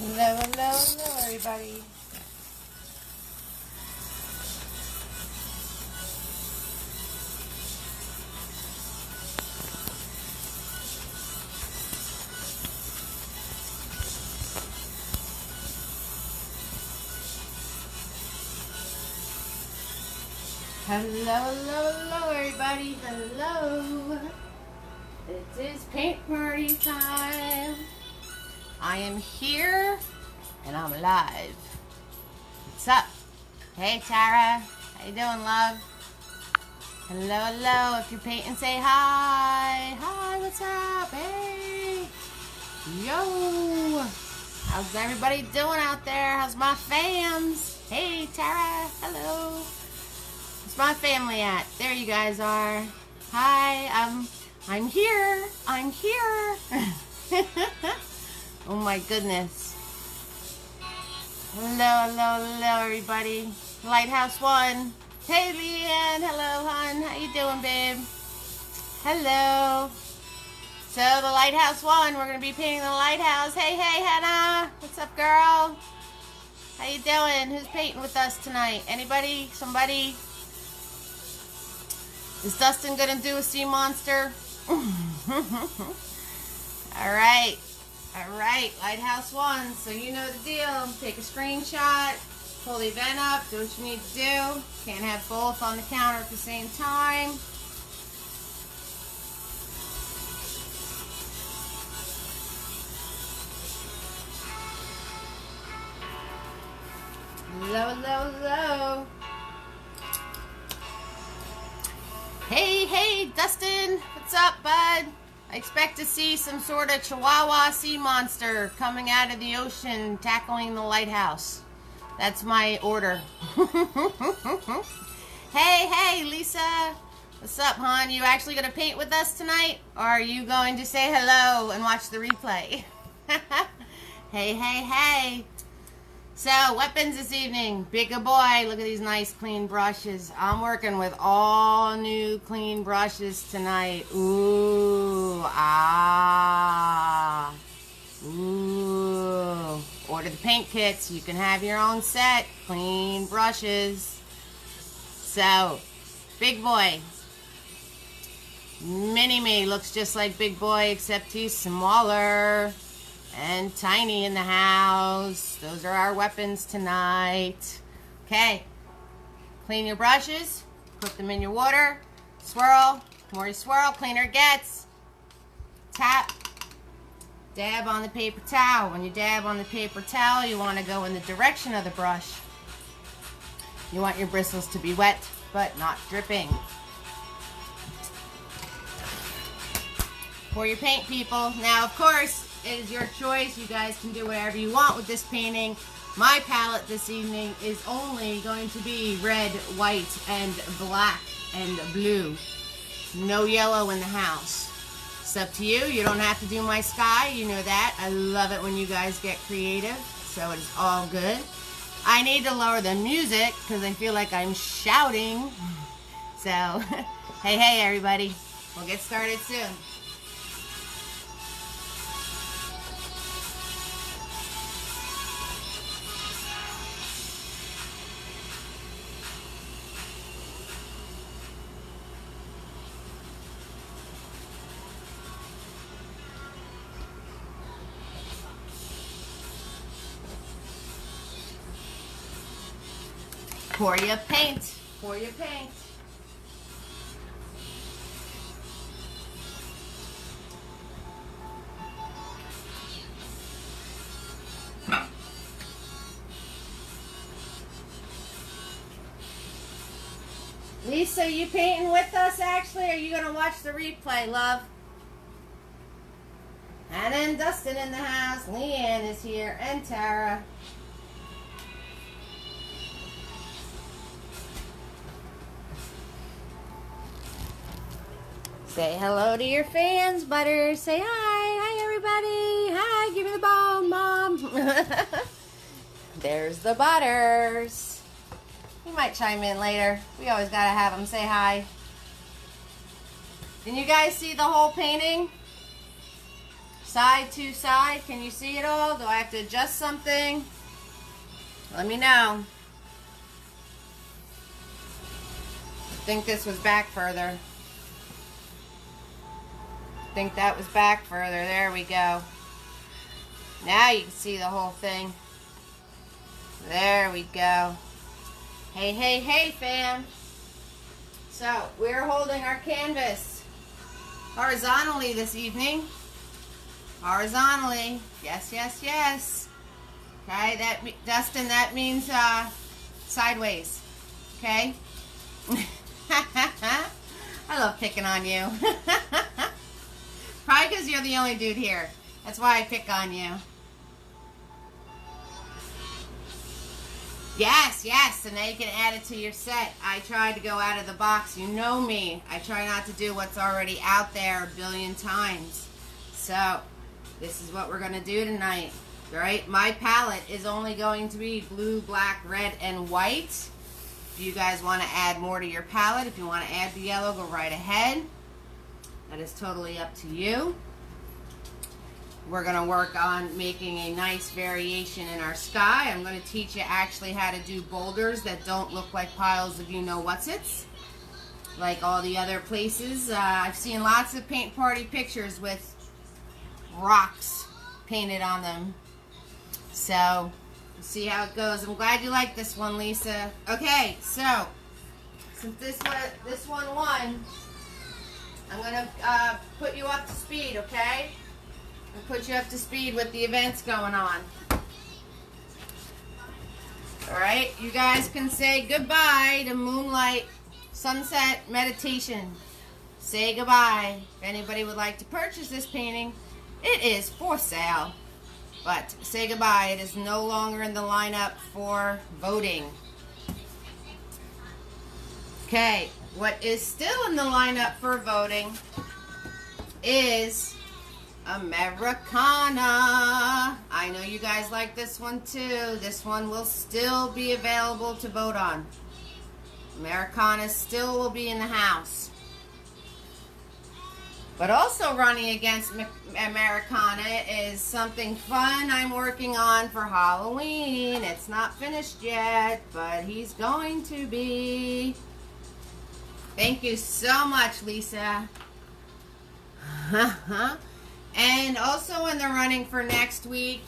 Hello, hello, hello, everybody. Hello, hello, hello, everybody. Hello. It is paint party time. I am here and I'm alive. What's up? Hey, Tara. How you doing, love? Hello, hello. If you're painting, say hi. Hi, what's up? Hey. Yo. How's everybody doing out there? How's my fams? Hey, Tara. Hello. Where's my family at? There you guys are. Hi, I'm here. I'm here. Oh my goodness. Hello, hello, hello, everybody. Lighthouse 1. Hey, Leanne. Hello, hon. How you doing, babe? Hello. So, the Lighthouse 1, we're going to be painting the lighthouse. Hey, hey, Hannah. What's up, girl? How you doing? Who's painting with us tonight? Anybody? Somebody? Is Dustin going to do a sea monster? Alright. Alright, Lighthouse 1. So you know the deal. Take a screenshot. Pull the event up. Do what you need to do. Can't have both on the counter at the same time. Hello, hello, hello. Hey, hey, Dustin. What's up, bud? I expect to see some sort of Chihuahua sea monster coming out of the ocean, tackling the lighthouse. That's my order. Hey, hey, Lisa. What's up, hon? You actually going to paint with us tonight? Or are you going to say hello and watch the replay? Hey, hey, hey. So, weapons this evening. Bigger boy. Look at these nice clean brushes. I'm working with all new clean brushes tonight. Ooh. Ah. Ooh. Order the paint kits. You can have your own set. Clean brushes. So, big boy. Mini-me looks just like big boy, except he's smaller. And Tiny in the house. Those are our weapons tonight. Okay. Clean your brushes. Put them in your water. Swirl. The more you swirl, cleaner it gets. Tap. Dab on the paper towel. When you dab on the paper towel, you want to go in the direction of the brush. You want your bristles to be wet, but not dripping. Pour your paint, people. Now, of course, it is your choice. You guys can do whatever you want with this painting. My palette this evening is only going to be red, white, and black, and blue. No yellow in the house. It's up to you. You don't have to do my sky. You know that. I love it when you guys get creative. So it is all good. I need to lower the music because I feel like I'm shouting. So, hey, hey, everybody. We'll get started soon. Pour your paint. Pour your paint. Lisa, you painting with us actually, or are you going to watch the replay, love? And then Dustin in the house. Leanne is here. And Tara. Say hello to your fans, Butters. Say hi. Hi, everybody. Hi, give me the bone, Mom. There's the Butters. He might chime in later. We always got to have him say hi. Can you guys see the whole painting? Side to side. Can you see it all? Do I have to adjust something? Let me know. I think this was back further. I think that was back further. There we go. Now you can see the whole thing. There we go. Hey, hey, hey, fam. So, we're holding our canvas horizontally this evening. Horizontally. Yes, yes, yes. Okay, Dustin, that means sideways. Okay? I love picking on you. Probably because you're the only dude here. That's why I pick on you. Yes, yes, so now you can add it to your set. I tried to go out of the box. You know me. I try not to do what's already out there a billion times. So, this is what we're going to do tonight. Right? My palette is only going to be blue, black, red, and white. If you guys want to add more to your palette, if you want to add the yellow, go right ahead. That is totally up to you. We're going to work on making a nice variation in our sky. I'm going to teach you actually how to do boulders that don't look like piles of you-know-what's-its, like all the other places. I've seen lots of paint party pictures with rocks painted on them. So, we'll see how it goes. I'm glad you like this one, Lisa. Okay, so, since this one won, I'm going to put you up to speed, okay? And put you up to speed with the events going on. Alright, you guys can say goodbye to Moonlight Sunset Meditation. Say goodbye. If anybody would like to purchase this painting, it is for sale. But say goodbye. It is no longer in the lineup for voting. Okay, what is still in the lineup for voting is Americana. I know you guys like this one too. This one will still be available to vote on. Americana still will be in the house. But also running against Americana is something fun I'm working on for Halloween. It's not finished yet, but he's going to be. Thank you so much, Lisa. And also in the running for next week,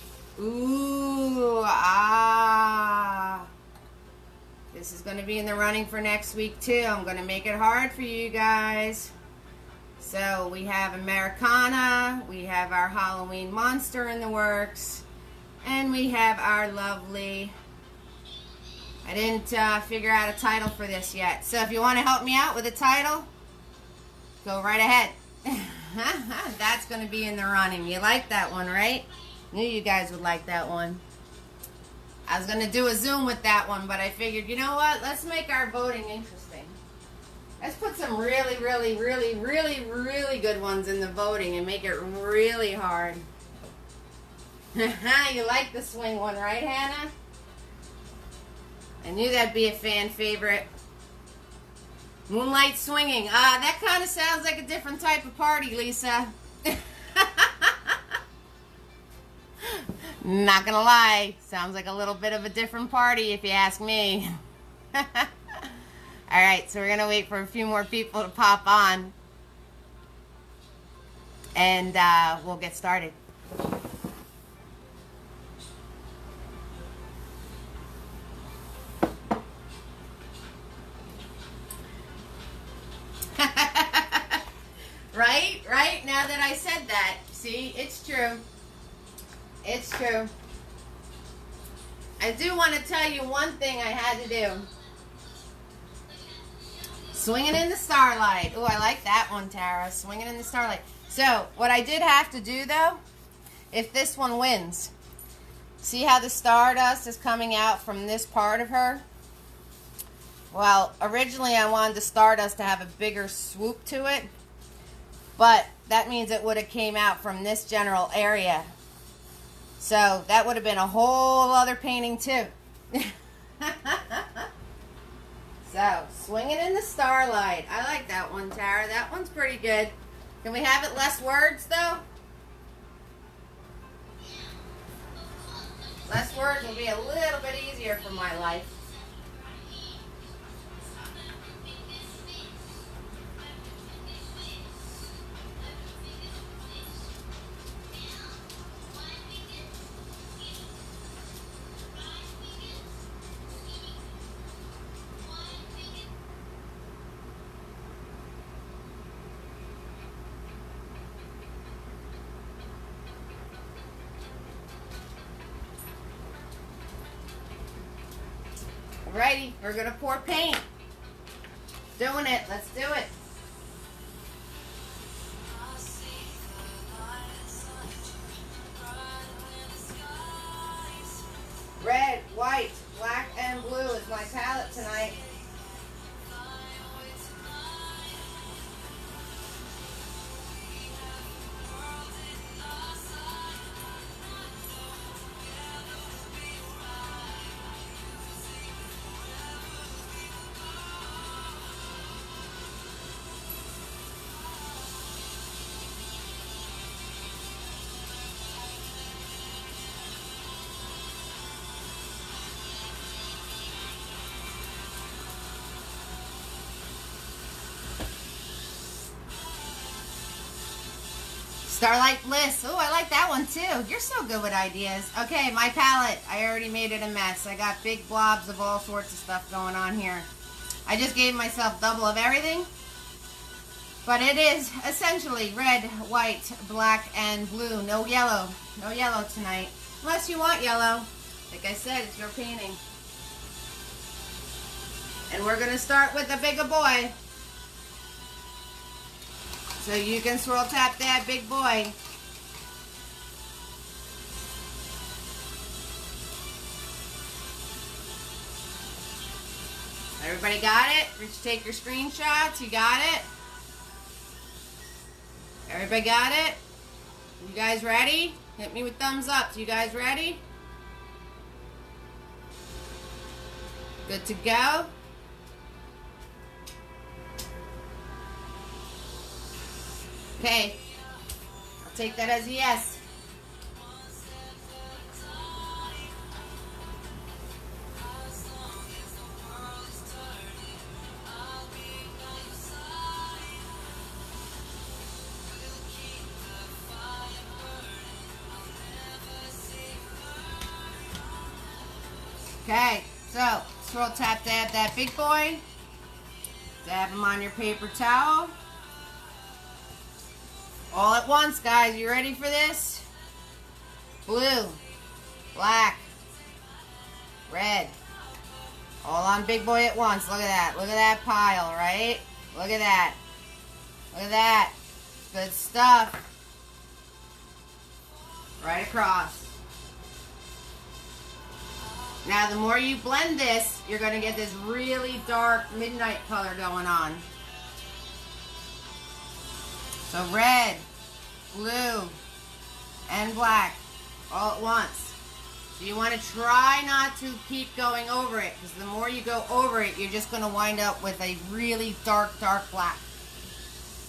this is going to be in the running for next week too. I'm going to make it hard for you guys. So we have Americana, we have our Halloween monster in the works, and we have our lovely, I didn't figure out a title for this yet. So if you want to help me out with a title, go right ahead. That's going to be in the running. You like that one, right? Knew you guys would like that one. I was going to do a Zoom with that one, but I figured, you know what? Let's make our voting interesting. Let's put some really, really, really, really, really good ones in the voting and make it really hard. You like the swing one, right, Hannah? I knew that'd be a fan favorite. Moonlight swinging. That kind of sounds like a different type of party, Lisa. Not gonna lie. Sounds like a little bit of a different party if you ask me. Alright, so we're gonna wait for a few more people to pop on. And we'll get started. Right? Now that I said that, see, it's true. It's true. I do want to tell you one thing I had to do. Swinging in the starlight. Oh, I like that one, Tara. Swinging in the starlight. So, what I did have to do, though, if this one wins, see how the stardust is coming out from this part of her? Well, originally I wanted the stardust to have a bigger swoop to it, but that means it would have came out from this general area. So that would have been a whole other painting too. So, swinging in the starlight. I like that one, Tara. That one's pretty good. Can we have it less words, though? Less words will be a little bit easier for my life. Alrighty, we're gonna pour paint. Doing it, let's do it. Red, white, black, and blue is my palette tonight. Starlight Bliss. Oh, I like that one too. You're so good with ideas. Okay, my palette. I already made it a mess. I got big blobs of all sorts of stuff going on here. I just gave myself double of everything. But it is essentially red, white, black, and blue. No yellow. No yellow tonight. Unless you want yellow. Like I said, it's your painting. And we're going to start with the bigger boy. So you can swirl tap that big boy. Everybody got it? Rich, take your screenshots. You got it? Everybody got it? You guys ready? Hit me with thumbs up. You guys ready? Good to go? Okay, I'll take that as a yes. Okay, so swirl tap dab that big boy. Dab him on your paper towel. All at once, guys. You ready for this? Blue, black, red. All on big boy at once. Look at that. Look at that pile, right? Look at that. Look at that. Good stuff. Right across. Now, the more you blend this, you're going to get this really dark midnight color going on. So red, blue, and black all at once. So you want to try not to keep going over it, because the more you go over it, you're just going to wind up with a really dark, dark black.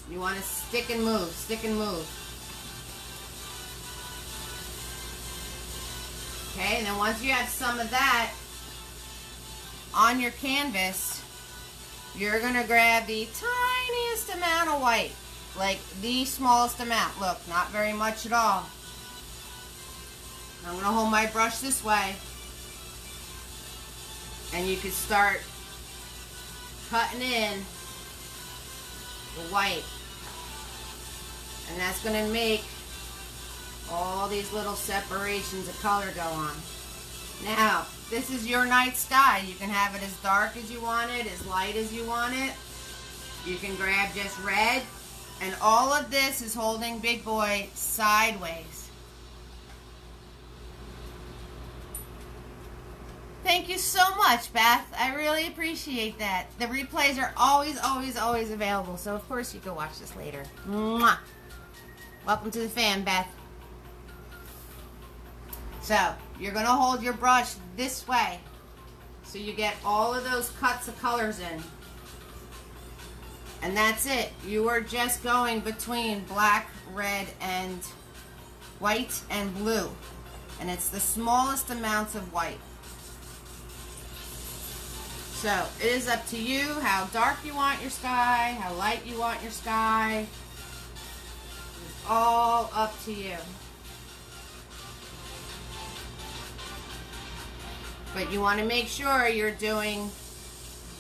You want to stick and move, stick and move. Okay, and then once you have some of that on your canvas, you're going to grab the tiniest amount of white. Like the smallest amount. Look, not very much at all. I'm going to hold my brush this way. And you can start cutting in the white. And that's going to make all these little separations of color go on. Now, this is your night sky. You can have it as dark as you want it, as light as you want it. You can grab just red. And all of this is holding big boy sideways. Thank you so much, Beth. I really appreciate that. The replays are always, always, always available. So, of course, you can watch this later. Mwah. Welcome to the fam, Beth. So, you're going to hold your brush this way. So you get all of those cuts of colors in. And that's it. You are just going between black, red, and white and blue. And it's the smallest amounts of white. So it is up to you how dark you want your sky, how light you want your sky. It's all up to you. But you want to make sure you're doing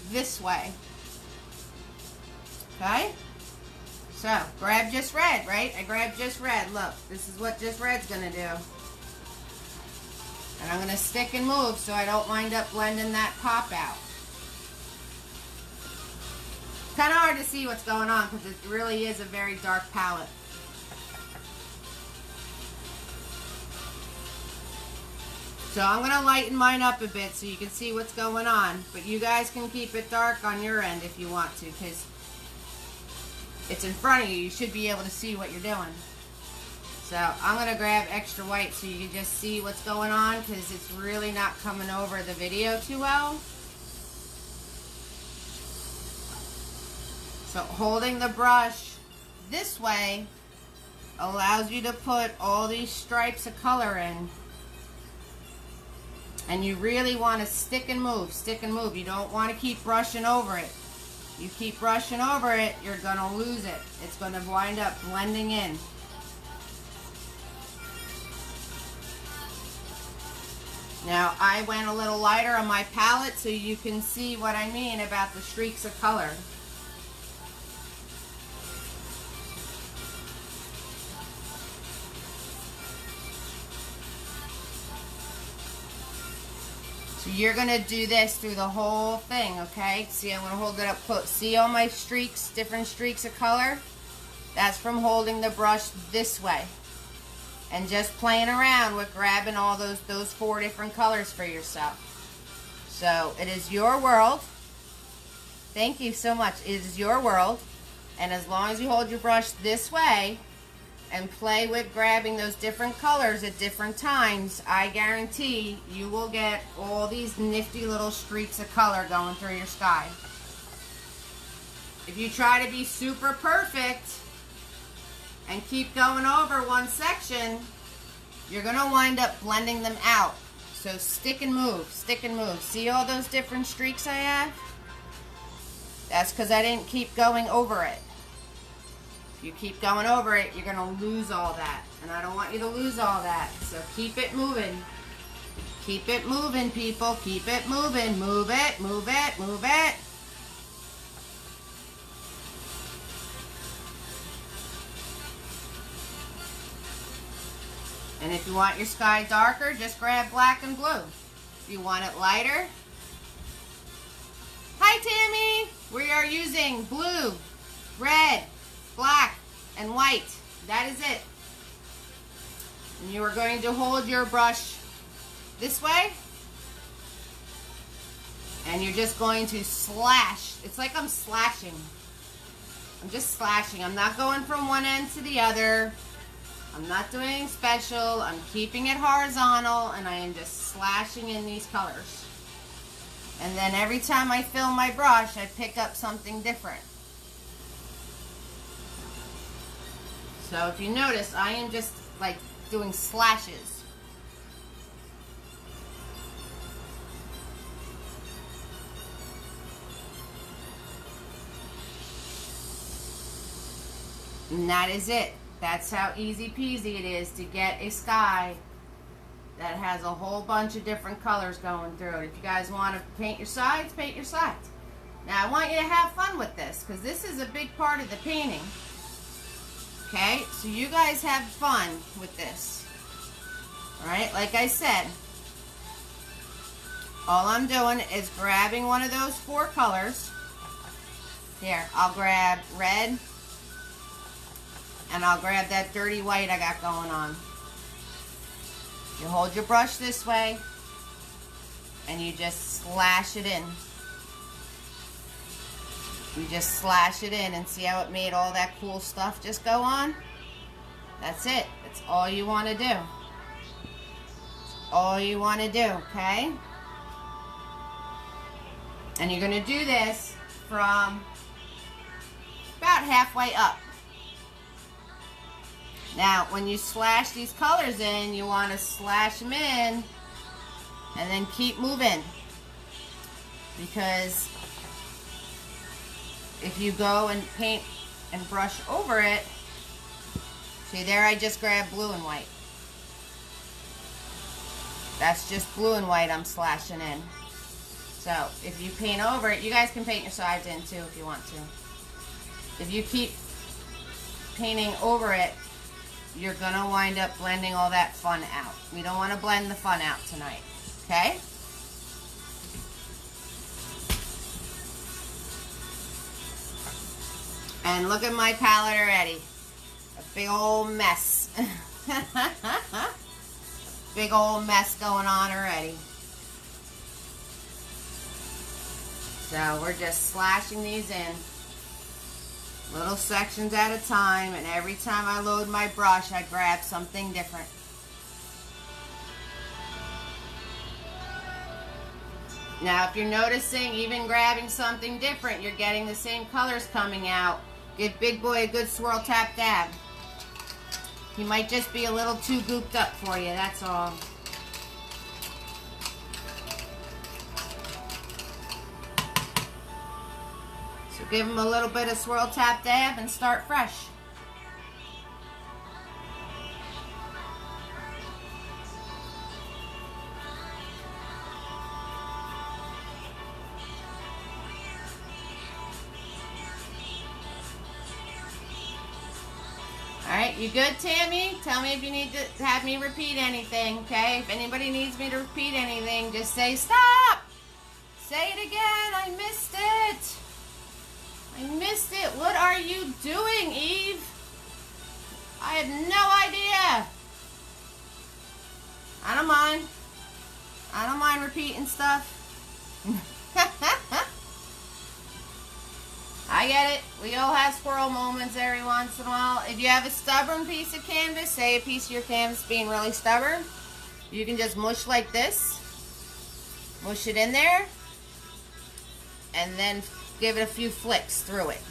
this way. Okay? So, grab just red, right? I grabbed just red. Look, this is what just red's going to do. And I'm going to stick and move so I don't wind up blending that pop out. It's kind of hard to see what's going on because it really is a very dark palette. So I'm going to lighten mine up a bit so you can see what's going on. But you guys can keep it dark on your end if you want to, because it's in front of you. You should be able to see what you're doing. So I'm going to grab extra white so you can just see what's going on, because it's really not coming over the video too well. So holding the brush this way allows you to put all these stripes of color in. And you really want to stick and move, stick and move. You don't want to keep brushing over it. You keep brushing over it, you're going to lose it. It's going to wind up blending in. Now, I went a little lighter on my palette so you can see what I mean about the streaks of color. So you're going to do this through the whole thing, okay? See, I'm going to hold it up close. See all my streaks, different streaks of color? That's from holding the brush this way. And just playing around with grabbing all those 4 different colors for yourself. So, it is your world. Thank you so much. It is your world. And as long as you hold your brush this way and play with grabbing those different colors at different times, I guarantee you will get all these nifty little streaks of color going through your sky. If you try to be super perfect and keep going over one section, you're going to wind up blending them out. So stick and move, stick and move. See all those different streaks I have? That's because I didn't keep going over it. You keep going over it, you're going to lose all that. And I don't want you to lose all that. So keep it moving. Keep it moving, people. Keep it moving. Move it, move it, move it. And if you want your sky darker, just grab black and blue. If you want it lighter. Hi, Tammy. We are using blue, red, black, and white. That is it. And you are going to hold your brush this way. And you're just going to slash. It's like I'm slashing. I'm just slashing. I'm not going from one end to the other. I'm not doing anything special. I'm keeping it horizontal, and I am just slashing in these colors. And then every time I fill my brush, I pick up something different. So if you notice, I am just like doing slashes. And that is it. That's how easy peasy it is to get a sky that has a whole bunch of different colors going through it. If you guys want to paint your sides, paint your sides. Now I want you to have fun with this, because this is a big part of the painting. Okay, so you guys have fun with this. Alright, like I said, all I'm doing is grabbing one of those 4 colors. Here, I'll grab red, and I'll grab that dirty white I got going on. You hold your brush this way, and you just slash it in. You just slash it in, and see how it made all that cool stuff just go on? That's it. That's all you want to do. That's all you want to do, okay? And you're going to do this from about halfway up. Now, when you slash these colors in, you want to slash them in and then keep moving. Because if you go and paint and brush over it, see there I just grabbed blue and white. That's just blue and white I'm slashing in. So if you paint over it, you guys can paint your sides in too if you want to. If you keep painting over it, you're going to wind up blending all that fun out. We don't want to blend the fun out tonight, okay? And look at my palette already. A big old mess. Big old mess going on already. So we're just slashing these in. Little sections at a time, and every time I load my brush, I grab something different. Now, if you're noticing, even grabbing something different, you're getting the same colors coming out. Give Big Boy a good swirl, tap, dab. He might just be a little too gooped up for you, that's all. So give him a little bit of swirl, tap, dab, and start fresh. Alright, you good, Tammy? Tell me if you need to have me repeat anything, okay? If anybody needs me to repeat anything, just say stop! Say it again, I missed it! I missed it. What are you doing, Eve? I have no idea. I don't mind. I don't mind repeating stuff. I get it. We all have squirrel moments every once in a while. If you have a stubborn piece of canvas, say a piece of your canvas being really stubborn, you can just mush like this. Mush it in there. And then give it a few flicks through it.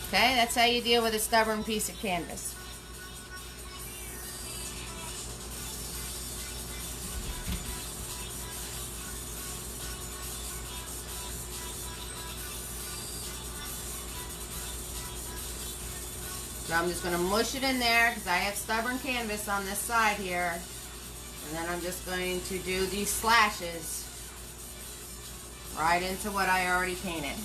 Okay, that's how you deal with a stubborn piece of canvas. So I'm just going to mush it in there because I have stubborn canvas on this side here. And then I'm just going to do these slashes right into what I already painted.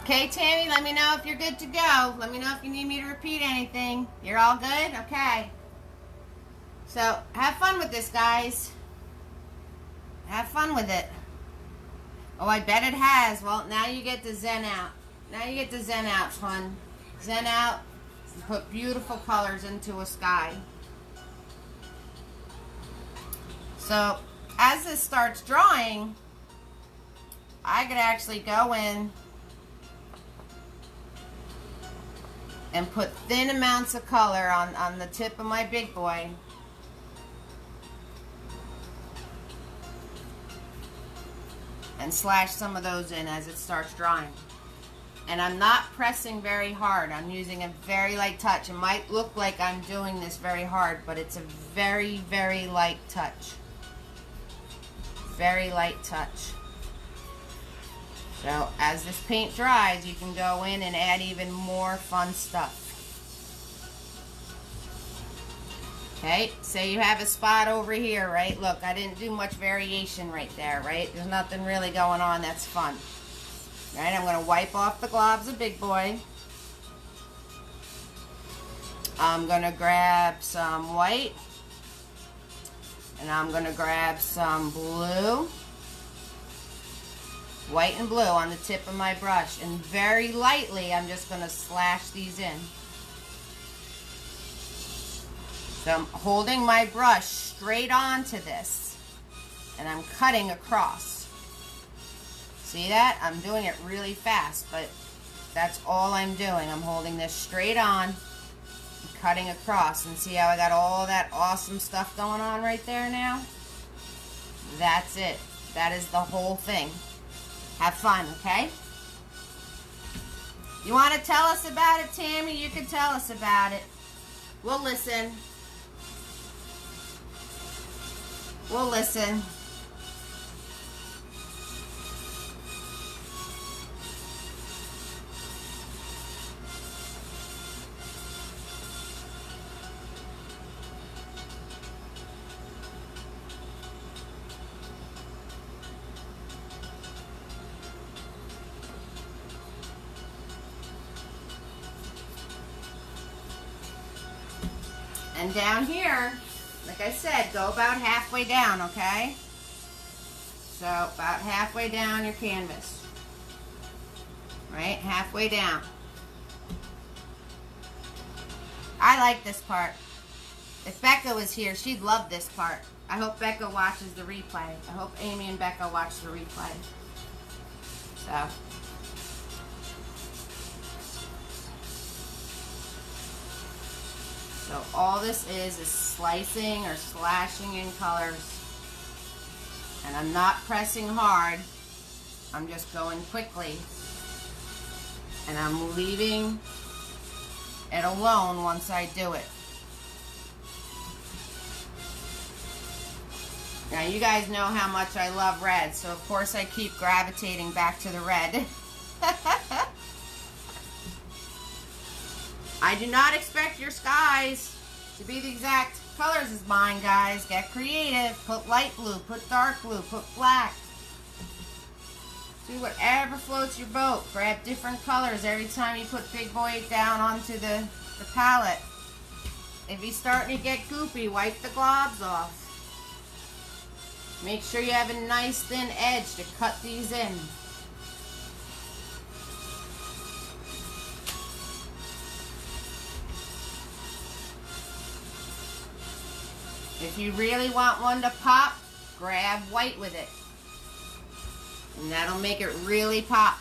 Okay, Tammy, let me know if you're good to go. Let me know if you need me to repeat anything. You're all good? Okay. So, have fun with this, guys. Have fun with it. Oh, I bet it has. Well, now you get to zen out. Now you get to zen out, fun. Zen out and put beautiful colors into a sky. So, as this starts drawing, I could actually go in and put thin amounts of color on the tip of my Big Boy. And slash some of those in as it starts drying. And I'm not pressing very hard. I'm using a very light touch. It might look like I'm doing this very hard, but it's a very, very light touch. Very light touch. So as this paint dries, you can go in and add even more fun stuff. Okay, say you have a spot over here, right? Look, I didn't do much variation right there, right? There's nothing really going on that's fun. Right, I'm going to wipe off the globs of Big Boy. I'm going to grab some white. And I'm going to grab some blue. White and blue on the tip of my brush, and very lightly I'm just going to slash these in. So I'm holding my brush straight onto this and I'm cutting across. See that? I'm doing it really fast, but that's all I'm doing. I'm holding this straight on, cutting across, and see how I got all that awesome stuff going on right there now? That's it. That is the whole thing. Have fun, okay? You want to tell us about it, Tammy? You can tell us about it. We'll listen. We'll listen. And down here, like I said, go about halfway down, okay? So about halfway down your canvas. Right? Halfway down. I like this part. If Becca was here, she'd love this part. I hope Becca watches the replay. I hope Amy and Becca watch the replay. So... So all this is slicing or slashing in colors. And I'm not pressing hard. I'm just going quickly. And I'm leaving it alone once I do it. Now you guys know how much I love red, so of course I keep gravitating back to the red. I do not expect your skies to be the exact colors as mine, guys. Get creative. Put light blue, put dark blue, put black. Do whatever floats your boat. Grab different colors every time you put Big Boy down onto the palette. If he's starting to get goopy, wipe the globs off. Make sure you have a nice thin edge to cut these in. If you really want one to pop, grab white with it. And that'll make it really pop.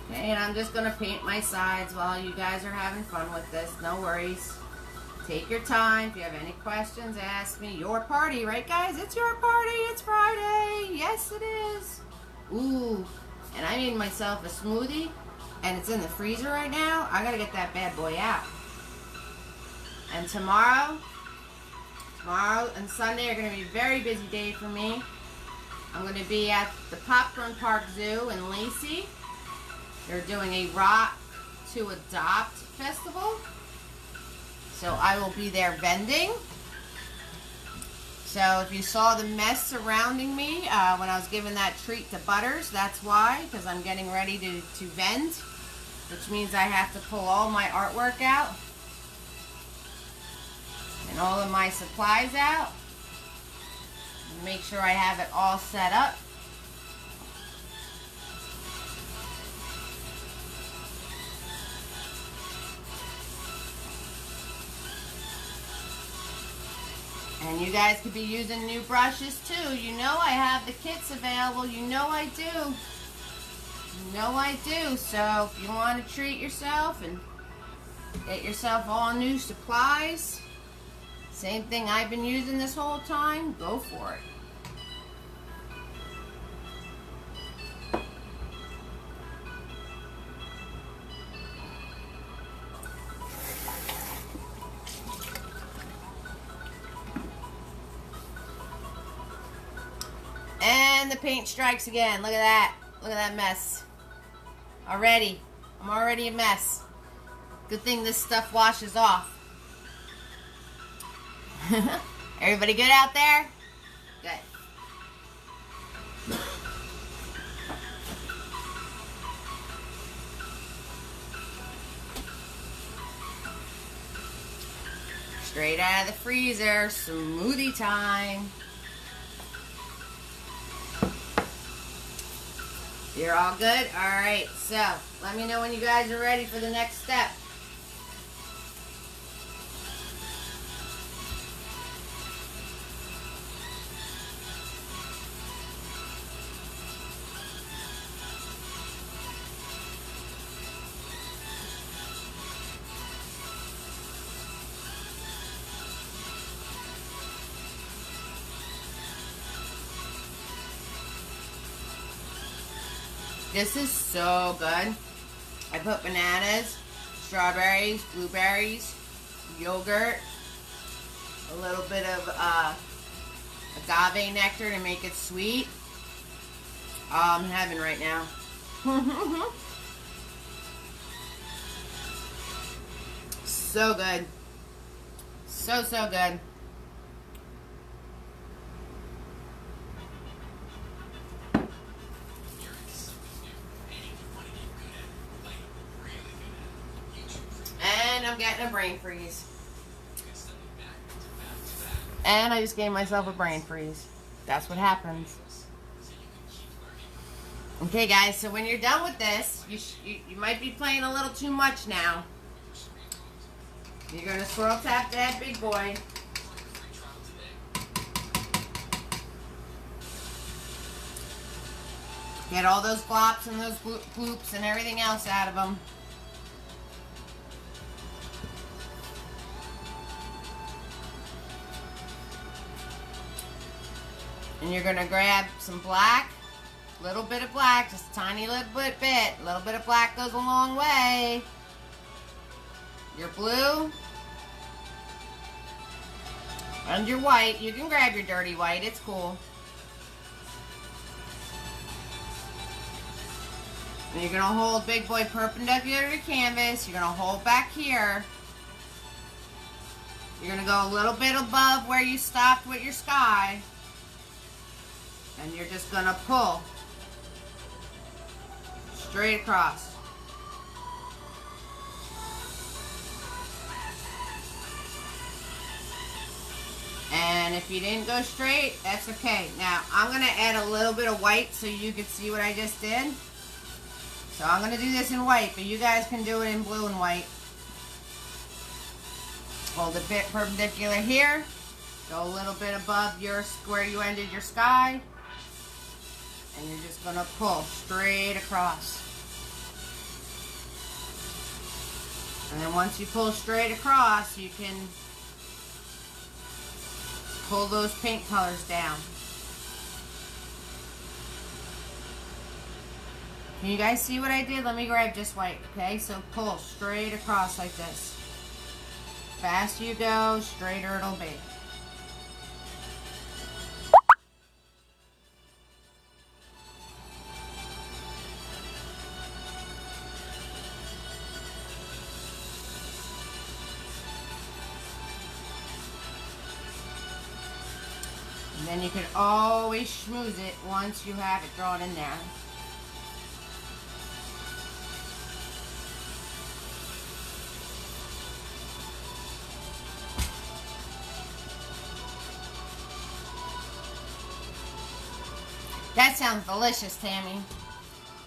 And I'm just going to paint my sides while you guys are having fun with this. No worries. Take your time. If you have any questions, ask me. Your party, right guys? It's your party. It's Friday. Yes, it is. Ooh. And I made myself a smoothie. And it's in the freezer right now. I got to get that bad boy out. And tomorrow and Sunday are going to be a very busy day for me. I'm going to be at the Popcorn Park Zoo in Lacey. They're doing a Rock to Adopt festival. So I will be there vending. So if you saw the mess surrounding me when I was giving that treat to Butters, that's why, because I'm getting ready to vend, which means I have to pull all my artwork out and all of my supplies out. And make sure I have it all set up. And you guys could be using new brushes too. You know I have the kits available. You know I do. You know I do. So if you want to treat yourself and get yourself all new supplies, same thing I've been using this whole time, go for it. And the paint strikes again. Look at that. Look at that mess. Already. I'm already a mess. Good thing this stuff washes off. Everybody good out there? Good. Straight out of the freezer, smoothie time. You're all good? Alright, so let me know when you guys are ready for the next step. This is so good. I put bananas, strawberries, blueberries, yogurt, a little bit of agave nectar to make it sweet. Oh, I'm in heaven right now. So good. So, so good. I'm getting a brain freeze. And I just gave myself a brain freeze. That's what happens. Okay, guys, so when you're done with this, you might be playing a little too much now. You're going to swirl tap that big boy. Get all those glops and those gloops and everything else out of them. And you're going to grab some black, a little bit of black, just a tiny little bit. A little bit of black goes a long way. Your blue. And your white. You can grab your dirty white, it's cool. And you're going to hold big boy perpendicular to canvas. You're going to hold back here. You're going to go a little bit above where you stopped with your sky. And you're just going to pull straight across. And if you didn't go straight, that's okay. Now, I'm going to add a little bit of white so you can see what I just did. So I'm going to do this in white, but you guys can do it in blue and white. Hold a bit perpendicular here. Go a little bit above where you ended your sky. And you're just going to pull straight across. And then once you pull straight across, you can pull those paint colors down. Can you guys see what I did? Let me grab just white, okay? So pull straight across like this. Faster you go, straighter it'll be. And then you can always schmooze it once you have it drawn in there. That sounds delicious, Tammy.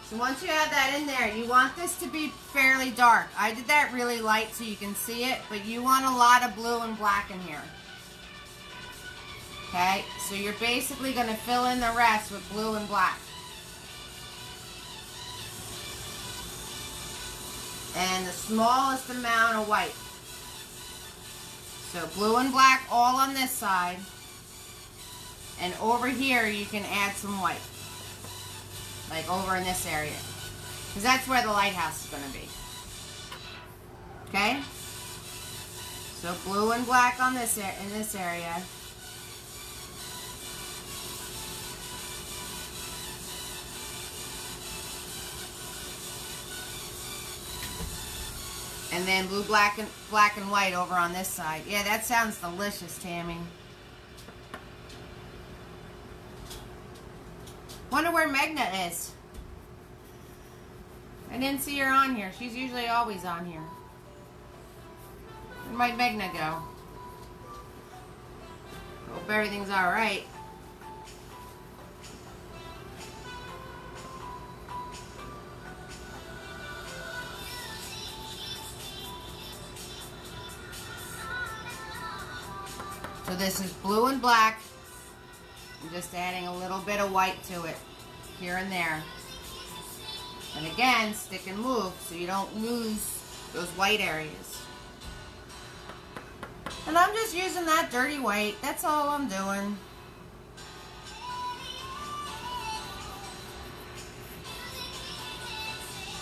So once you have that in there, you want this to be fairly dark. I did that really light so you can see it, but you want a lot of blue and black in here. Okay, so you're basically going to fill in the rest with blue and black. And the smallest amount of white. So blue and black all on this side. And over here you can add some white. Like over in this area. Because that's where the lighthouse is going to be. Okay? So blue and black on this in this area. And then blue, black, and white over on this side. Yeah, that sounds delicious, Tammy. Wonder where Megna is. I didn't see her on here. She's usually always on here. Where might Megna go? Hope everything's alright. So this is blue and black. I'm just adding a little bit of white to it, here and there. And again, stick and move so you don't lose those white areas. And I'm just using that dirty white. That's all I'm doing.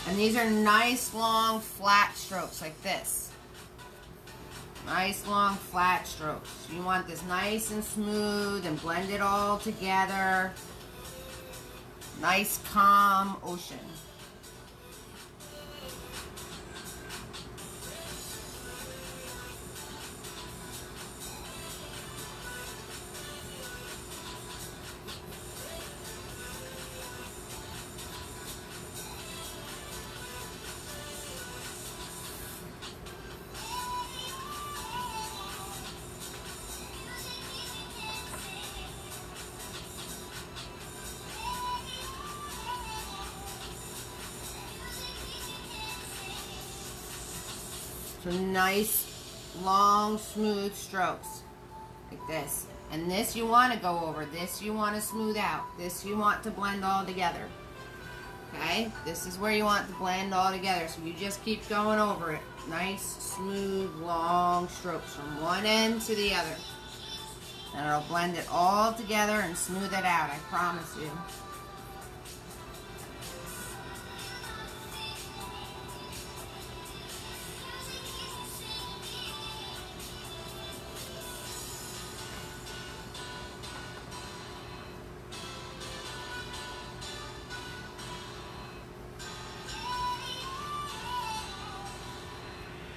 And these are nice, long, flat strokes like this. Nice, long, flat strokes. You want this nice and smooth and blend it all together. Nice, calm ocean. So nice, long, smooth strokes, like this. And this you want to go over, this you want to smooth out, this you want to blend all together. Okay, this is where you want to blend all together, so you just keep going over it. Nice, smooth, long strokes from one end to the other. And it'll blend it all together and smooth it out, I promise you.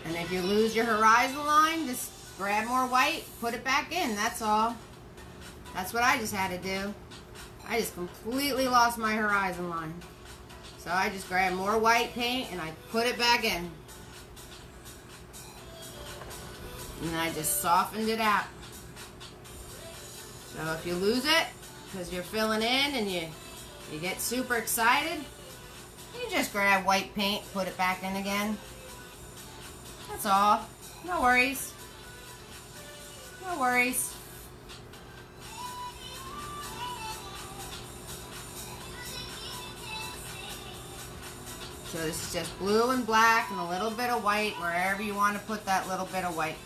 And if you lose your horizon line, just grab more white, put it back in, that's all. That's what I just had to do. I just completely lost my horizon line. So I just grabbed more white paint and I put it back in. And then I just softened it out. So if you lose it, because you're filling in and you get super excited, you just grab white paint, put it back in again. That's all. No worries. No worries. So this is just blue and black and a little bit of white wherever you want to put that little bit of white.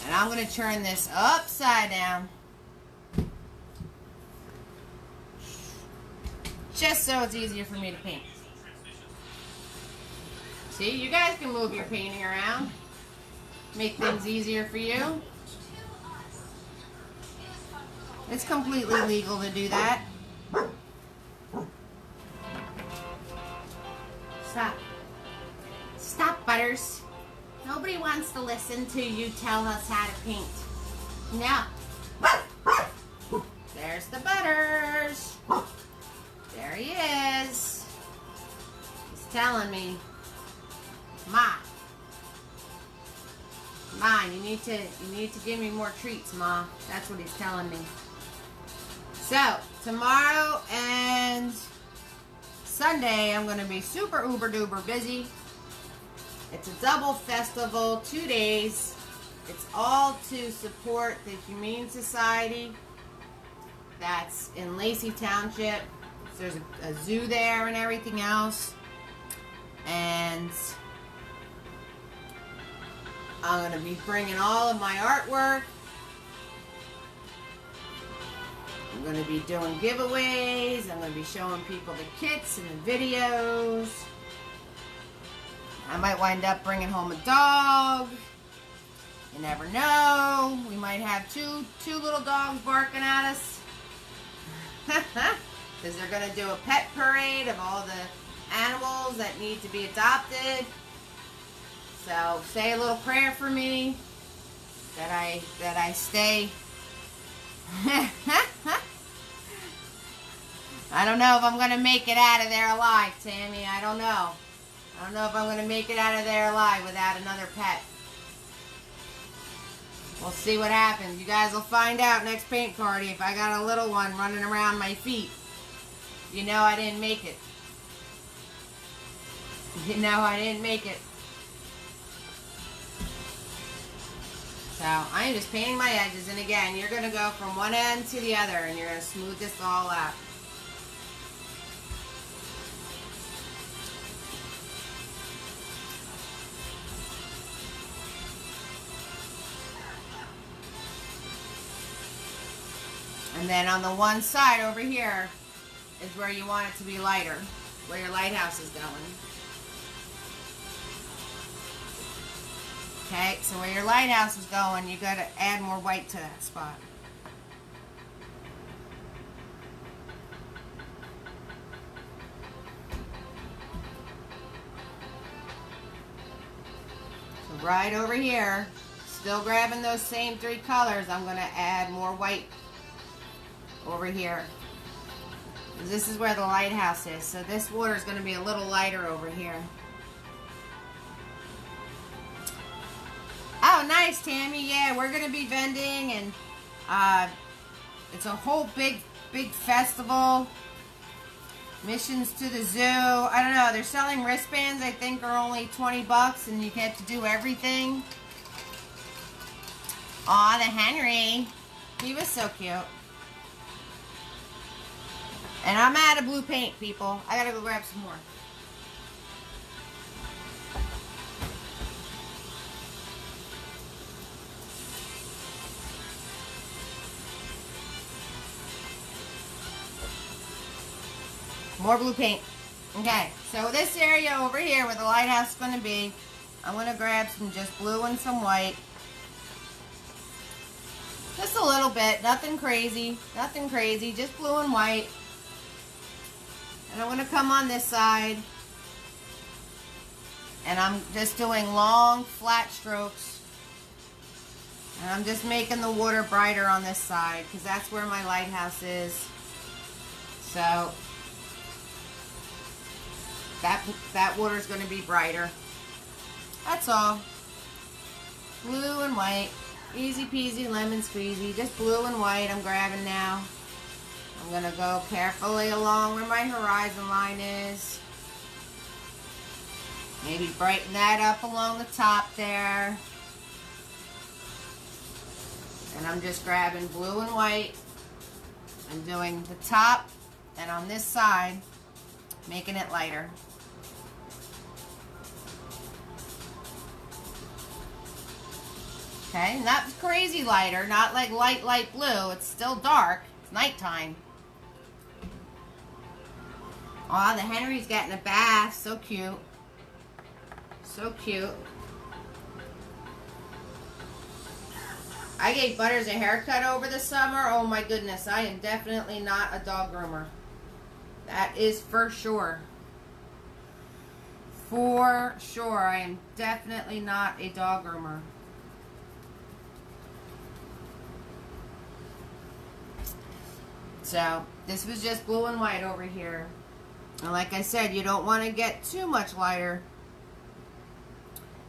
And I'm going to turn this upside down. Just so it's easier for me to paint. See, you guys can move your painting around. Make things easier for you. It's completely legal to do that. Stop. Stop, Butters. Nobody wants to listen to you tell us how to paint. No. There's the Butters. There he is. He's telling me, Ma, you need to give me more treats, Ma. That's what he's telling me. So tomorrow and Sunday I'm going to be super uber duper busy. It's a double festival, 2 days. It's all to support the Humane Society that's in Lacey Township. There's a zoo there and everything else. And I'm going to be bringing all of my artwork. I'm going to be doing giveaways. I'm going to be showing people the kits and the videos. I might wind up bringing home a dog. You never know. We might have two little dogs barking at us. Because they're going to do a pet parade of all the animals that need to be adopted. So say a little prayer for me that I stay. I don't know if I'm going to make it out of there alive, Tammy. I don't know. I don't know if I'm going to make it out of there alive without another pet. We'll see what happens. You guys will find out next paint party if I got a little one running around my feet. You know I didn't make it. You know I didn't make it. So I'm just painting my edges. And again, you're going to go from one end to the other and you're going to smooth this all out. And then on the one side over here is where you want it to be lighter, where your lighthouse is going. Okay, so where your lighthouse is going, you got to add more white to that spot. So right over here, still grabbing those same three colors, I'm going to add more white over here. This is where the lighthouse is, so this water is going to be a little lighter over here. Oh, nice, Tammy. Yeah, we're going to be vending, and it's a whole big festival. Missions to the zoo. I don't know. They're selling wristbands. I think are only 20 bucks, and you get to do everything. Aw, the Henry. He was so cute. And I'm out of blue paint, people. I gotta go grab some more. More blue paint. Okay, so this area over here where the lighthouse is going to be, I'm going to grab some just blue and some white. Just a little bit, nothing crazy, just blue and white. And I'm going to come on this side, and I'm just doing long, flat strokes. And I'm just making the water brighter on this side, because that's where my lighthouse is. So, that water is going to be brighter. That's all. Blue and white. Easy peasy, lemon squeezy. Just blue and white I'm grabbing now. I'm going to go carefully along where my horizon line is. Maybe brighten that up along the top there. And I'm just grabbing blue and white. I'm doing the top and on this side, making it lighter. Okay, not crazy lighter, not like light blue. It's still dark. It's nighttime. Aw, the Henry's getting a bath. So cute. So cute. I gave Butters a haircut over the summer. Oh my goodness, I am definitely not a dog groomer. That is for sure. For sure, I am definitely not a dog groomer. So, this was just blue and white over here. And like I said, you don't want to get too much lighter,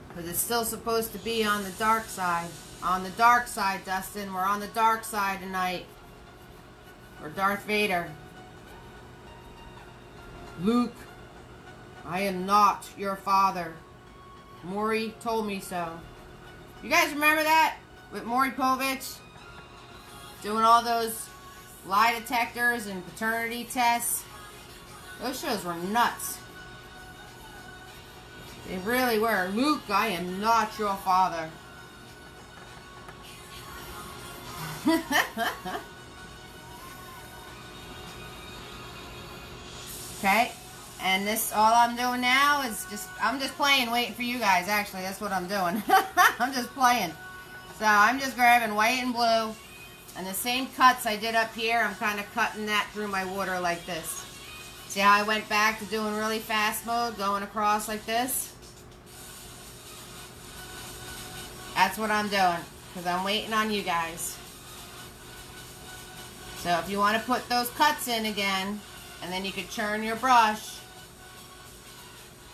because it's still supposed to be on the dark side. On the dark side, Dustin. We're on the dark side tonight. We're Darth Vader. Luke, I am not your father. Maury told me so. You guys remember that? With Maury Povich? Doing all those lie detectors and paternity tests. Those shows were nuts. They really were. Luke, I am not your father. Okay, and this, all I'm doing now is I'm just playing, waiting for you guys. Actually, that's what I'm doing. I'm just playing. So I'm just grabbing white and blue, and the same cuts I did up here, I'm kind of cutting that through my water like this. See how I went back to doing really fast mode, going across like this? That's what I'm doing, because I'm waiting on you guys. So if you want to put those cuts in again, and then you could churn your brush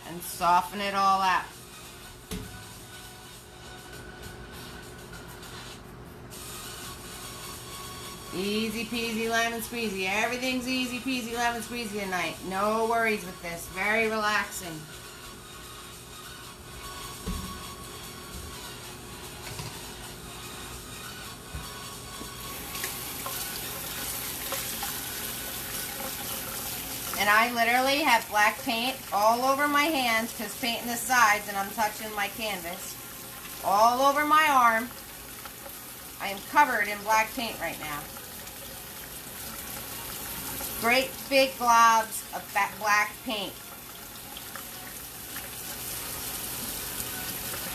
and soften it all out. Easy peasy lemon squeezy. Everything's easy peasy lemon squeezy tonight. No worries with this. Very relaxing. And I literally have black paint all over my hands because painting the sides and I'm touching my canvas. All over my arm. I am covered in black paint right now. Great big globs of black paint.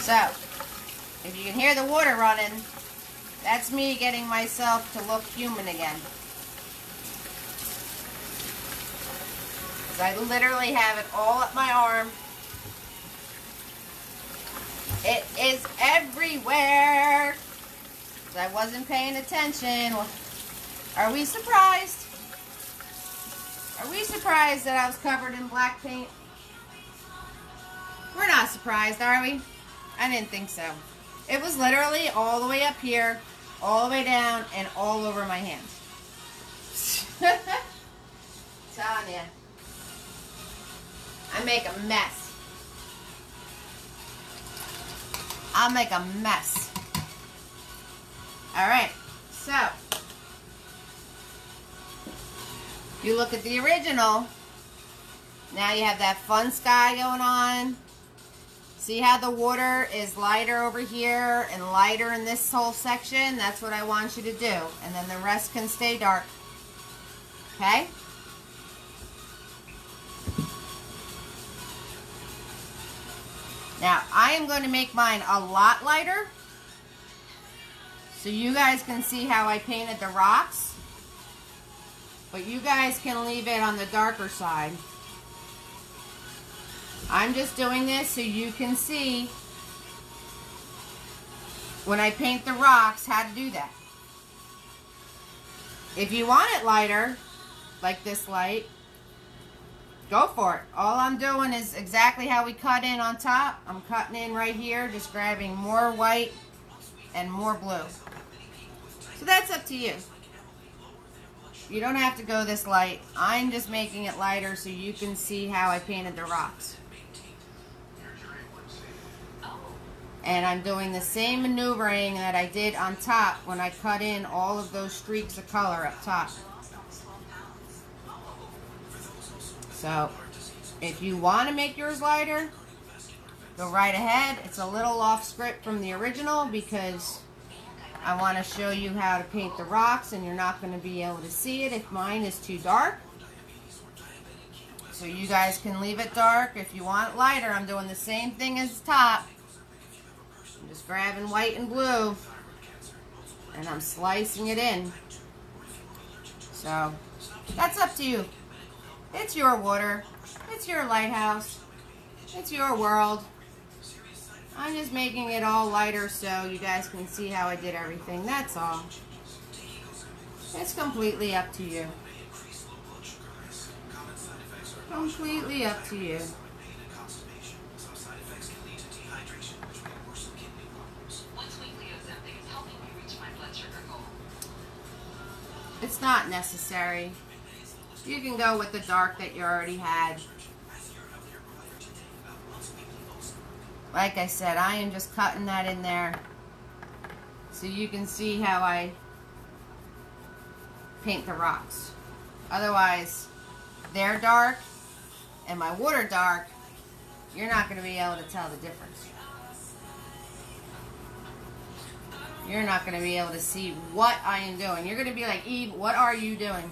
So, if you can hear the water running, that's me getting myself to look human again. I literally have it all up my arm. It is everywhere. I wasn't paying attention. Are we surprised? Are we surprised that I was covered in black paint? We're not surprised, are we? I didn't think so. It was literally all the way up here, all the way down, and all over my hands. Telling you. I make a mess. I'll make a mess. Alright, so you look at the original. Now you have that fun sky going on. See how the water is lighter over here and lighter in this whole section? That's what I want you to do. And then the rest can stay dark. Okay? Now, I am going to make mine a lot lighter so you guys can see how I painted the rocks. But you guys can leave it on the darker side. I'm just doing this so you can see when I paint the rocks how to do that. If you want it lighter, like this light, go for it. All I'm doing is exactly how we cut in on top. I'm cutting in right here, just grabbing more white and more blue. So that's up to you. You don't have to go this light. I'm just making it lighter so you can see how I painted the rocks. And I'm doing the same maneuvering that I did on top when I cut in all of those streaks of color up top. So, if you want to make yours lighter, go right ahead. It's a little off script from the original because I want to show you how to paint the rocks and you're not going to be able to see it if mine is too dark. So you guys can leave it dark. If you want it lighter, I'm doing the same thing as the top. I'm just grabbing white and blue and I'm slicing it in. So, that's up to you. It's your water. It's your lighthouse. It's your world. I'm just making it all lighter so you guys can see how I did everything. That's all. It's completely up to you. Completely up to you. It's not necessary. You can go with the dark that you already had. Like I said, I am just cutting that in there so you can see how I paint the rocks. Otherwise, they're dark and my water dark, you're not going to be able to tell the difference. You're not going to be able to see what I am doing. You're going to be like, Eve, what are you doing?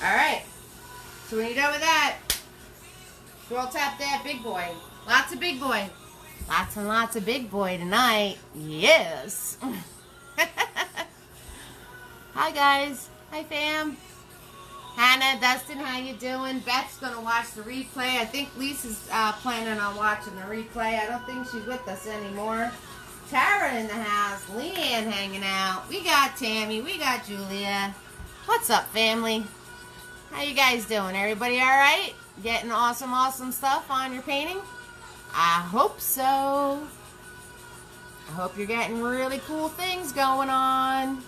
Alright, so when you're done with that, scroll tap that big boy. Lots of big boy. Lots and lots of big boy tonight. Yes. Hi guys. Hi fam. Hannah, Dustin, how you doing? Beth's gonna watch the replay. I think Lisa's planning on watching the replay. I don't think she's with us anymore. Tara in the house. Leanne hanging out. We got Tammy. We got Julia. What's up, family? How you guys doing? Everybody all right? Getting awesome, awesome stuff on your painting? I hope so. I hope you're getting really cool things going on.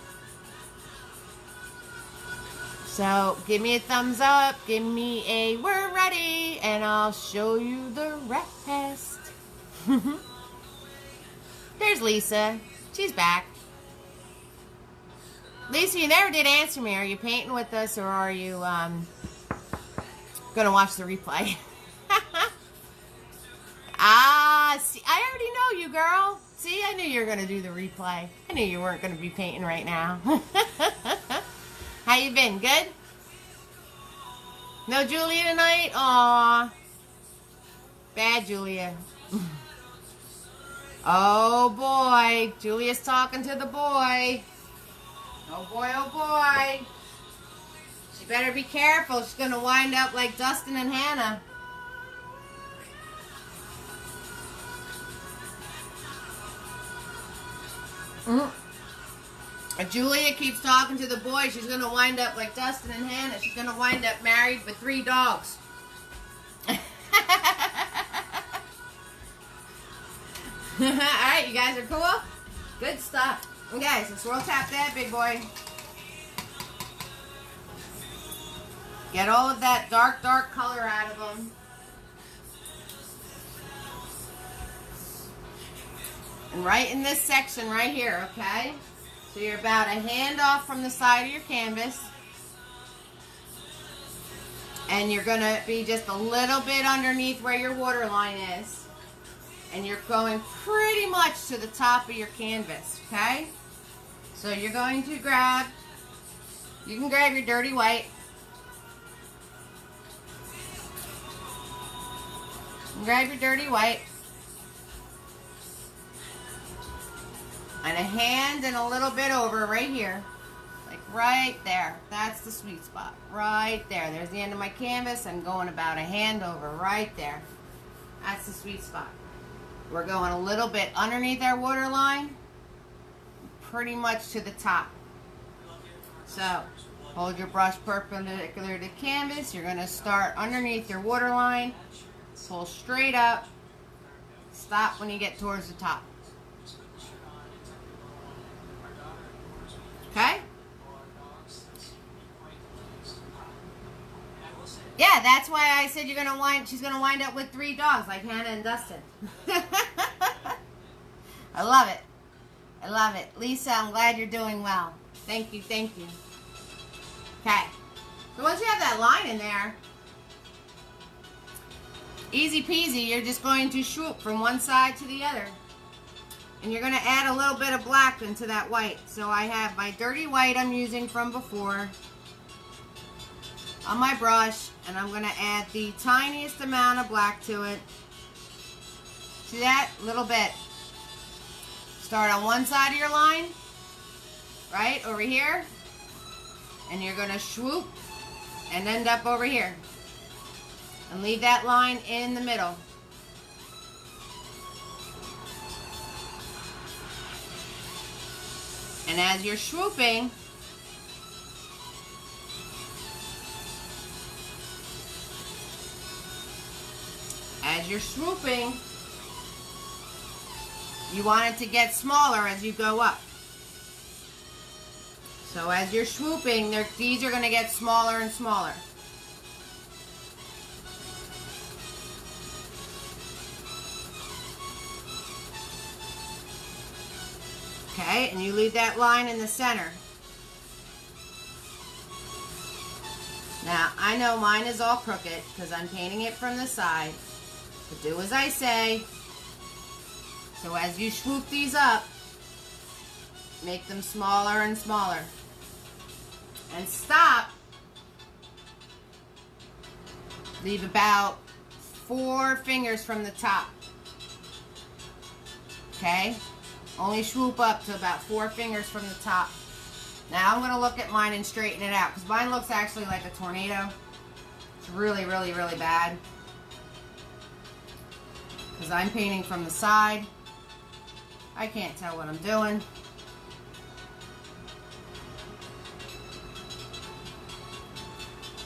So, give me a thumbs up, give me a we're ready, and I'll show you the rest. There's Lisa. She's back. Lisa, you never did answer me. Are you painting with us, or are you going to watch the replay? See, I already know you, girl. See, I knew you were going to do the replay. I knew you weren't going to be painting right now. How you been? Good? No Julia tonight? Aw. Bad Julia. Oh boy. Julia's talking to the boy. Oh boy, oh boy. She better be careful. She's going to wind up like Dustin and Hannah. Julia keeps talking to the boy. She's going to wind up like Dustin and Hannah. She's going to wind up married with 3 dogs. Alright, you guys are cool? Good stuff. Okay, so swirl tap that, big boy. Get all of that dark, dark color out of them. And right in this section right here, okay? So you're about a hand off from the side of your canvas. And you're going to be just a little bit underneath where your water line is. And you're going pretty much to the top of your canvas, okay? So you're going to grab, you can grab your dirty white. Grab your dirty white. And a hand and a little bit over right here. Like right there. That's the sweet spot. Right there. There's the end of my canvas. I'm going about a hand over right there. That's the sweet spot. We're going a little bit underneath our water line. Pretty much to the top. So, hold your brush perpendicular to canvas. You're going to start underneath your water line. Pull straight up. Stop when you get towards the top. Okay? Yeah, that's why I said she's gonna wind up with 3 dogs like Hannah and Dustin. I love it. I love it. Lisa, I'm glad you're doing well. Thank you, thank you. Okay. So once you have that line in there, easy peasy, you're just going to swoop from one side to the other. And you're going to add a little bit of black into that white. So I have my dirty white I'm using from before on my brush. And I'm going to add the tiniest amount of black to it. See that? Little bit. Start on one side of your line. Right? Over here. And you're going to swoop and end up over here. And leave that line in the middle. And as you're swooping, you want it to get smaller as you go up. So as you're swooping, these are going to get smaller and smaller. Okay, and you leave that line in the center. Now, I know mine is all crooked because I'm painting it from the side. But do as I say. So as you swoop these up, make them smaller and smaller. And stop. Leave about 4 fingers from the top. Okay? Only swoop up to about 4 fingers from the top. Now I'm going to look at mine and straighten it out, because mine looks actually like a tornado. It's really, really, really bad. Because I'm painting from the side. I can't tell what I'm doing.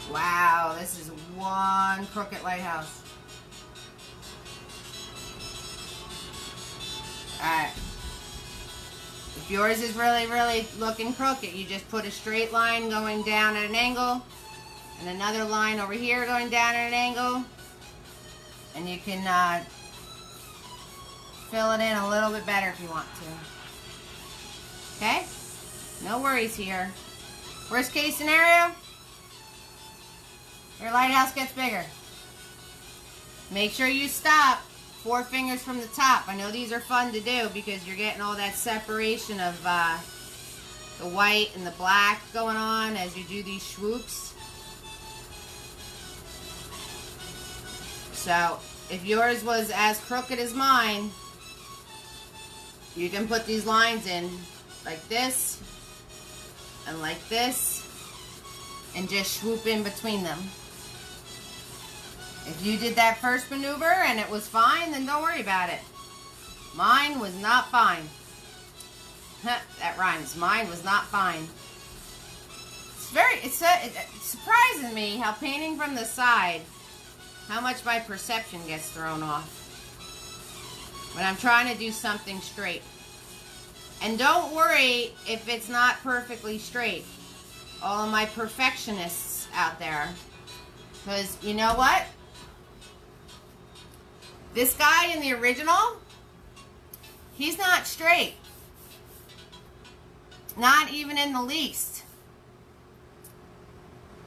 Wow, this is one crooked lighthouse. Alright. If yours is really, really looking crooked, you just put a straight line going down at an angle and another line over here going down at an angle, and you can fill it in a little bit better if you want to. Okay? No worries here. Worst case scenario, your lighthouse gets bigger. Make sure you stop 4 fingers from the top. I know these are fun to do because you're getting all that separation of the white and the black going on as you do these swoops. So if yours was as crooked as mine, you can put these lines in like this and like this and just swoop in between them. If you did that first maneuver and it was fine, then don't worry about it. Mine was not fine. That rhymes. Mine was not fine. It's surprising me how painting from the side, how much my perception gets thrown off when I'm trying to do something straight. And don't worry if it's not perfectly straight. All of my perfectionists out there. Because you know what? This guy in the original, he's not straight. Not even in the least.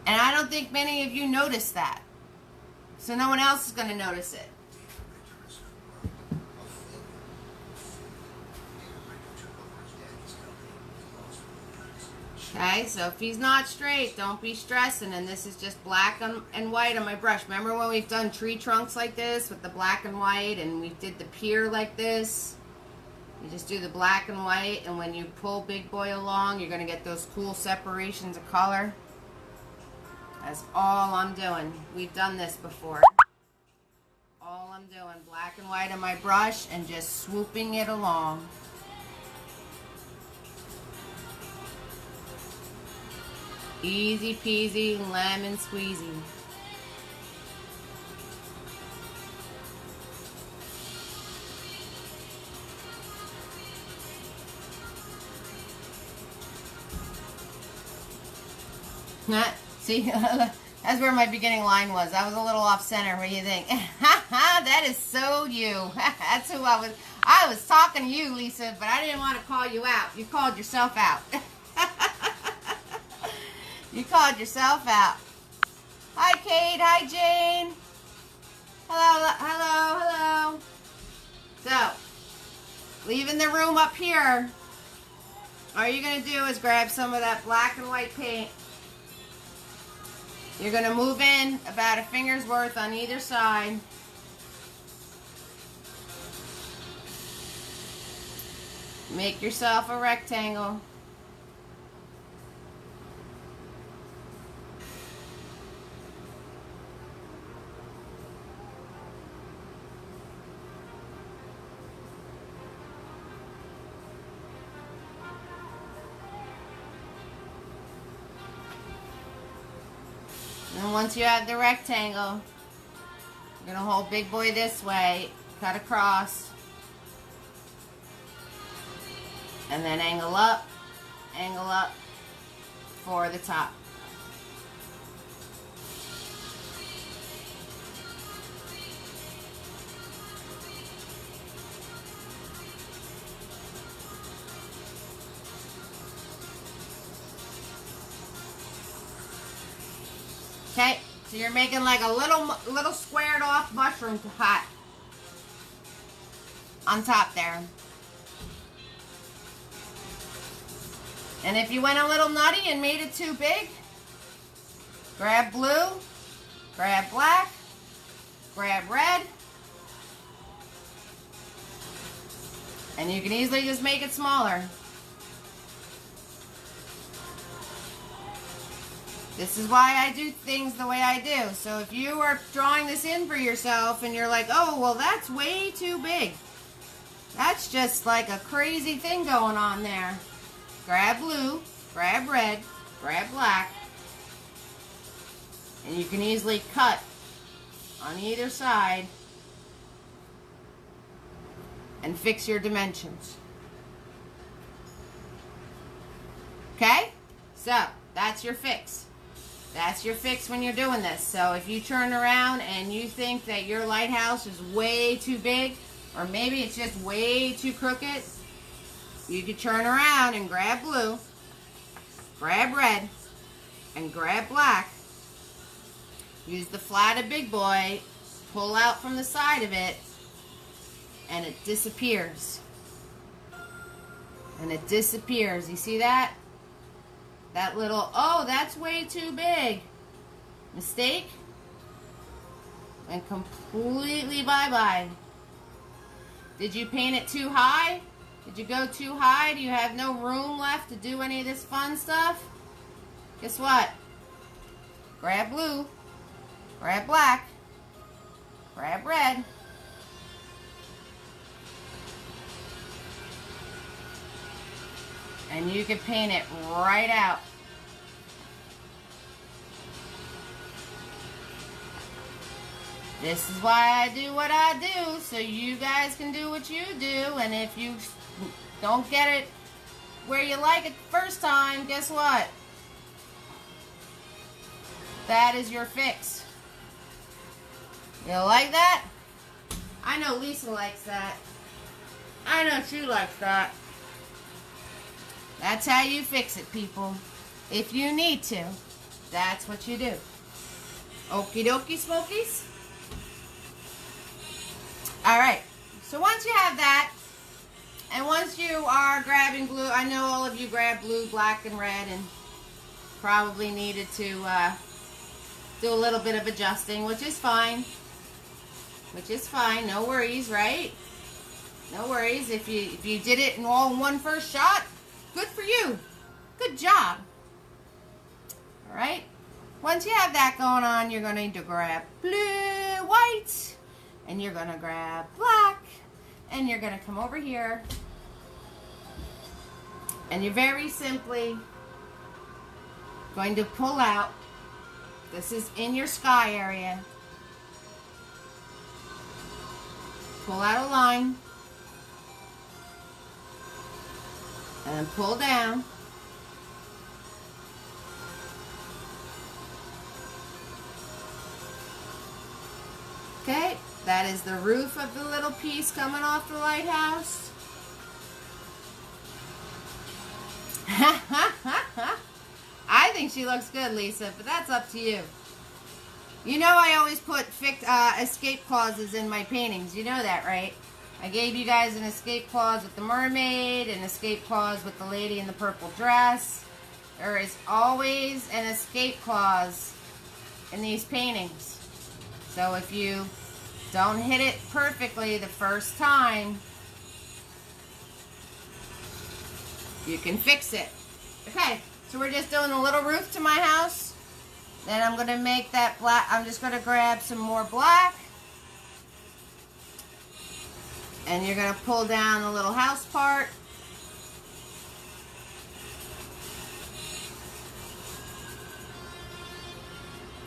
And I don't think many of you noticed that. So no one else is going to notice it. Okay, so if he's not straight, don't be stressing. And this is just black and white on my brush. Remember when we've done tree trunks like this with the black and white, and we did the pier like this? You just do the black and white, and when you pull Big Boy along, you're going to get those cool separations of color. That's all I'm doing. We've done this before. All I'm doing, black and white on my brush and just swooping it along. Easy peasy, lemon squeezy. See, that's where my beginning line was. I was a little off center. What do you think? That is so you. That's who I was. I was talking to you, Lisa, but I didn't want to call you out. You called yourself out. You called yourself out. Hi, Kate. Hi, Jane. Hello, hello, hello. So, leaving the room up here, all you're going to do is grab some of that black and white paint. You're going to move in about a finger's worth on either side. Make yourself a rectangle. And once you have the rectangle, you're going to hold Big Boy this way, cut across, and then angle up for the top. Okay, so you're making like a little squared off mushroom pot on top there. And if you went a little nutty and made it too big, grab blue, grab black, grab red, And you can easily just make it smaller. This is why I do things the way I do. So if you are drawing this in for yourself and you're like, oh, well, that's way too big. That's just like a crazy thing going on there. Grab blue, grab red, grab black, and you can easily cut on either side and fix your dimensions. Okay? So, that's your fix. That's your fix when you're doing this. So if you turn around and you think that your lighthouse is way too big, or maybe it's just way too crooked, you could turn around and grab blue, grab red, and grab black. Use the flat of big boy, pull out from the side of it, and it disappears. And it disappears. You see that? That little, oh, that's way too big. Mistake. And completely bye-bye. Did you paint it too high? Did you go too high? Do you have no room left to do any of this fun stuff? Guess what? Grab blue, grab black, grab red, and you can paint it right out. This is why I do what I do, so you guys can do what you do. And if you don't get it where you like it the first time, guess what? That is your fix. You like that? I know Lisa likes that. I know she likes that. That's how you fix it, people. If you need to, that's what you do. Okie dokie, smokies. Alright, so once you have that, and once you are grabbing blue, I know all of you grab blue, black, and red, and probably needed to do a little bit of adjusting, which is fine. Which is fine, no worries, right? No worries. If you did it in all in one first shot, good for you. Good job. Alright, once you have that going on, you're going to need to grab blue, white, and you're going to grab black, and you're going to come over here, and you're very simply going to pull out, this is in your sky area, pull out a line, and pull down, okay? That is the roof of the little piece coming off the lighthouse. I think she looks good, Lisa, but that's up to you. You know I always put escape clauses in my paintings. You know that, right? I gave you guys an escape clause with the mermaid, an escape clause with the lady in the purple dress. There is always an escape clause in these paintings. So if you don't hit it perfectly the first time, you can fix it. Okay, so we're just doing a little roof to my house. Then I'm going to make that black. I'm just going to grab some more black. And you're going to pull down the little house part.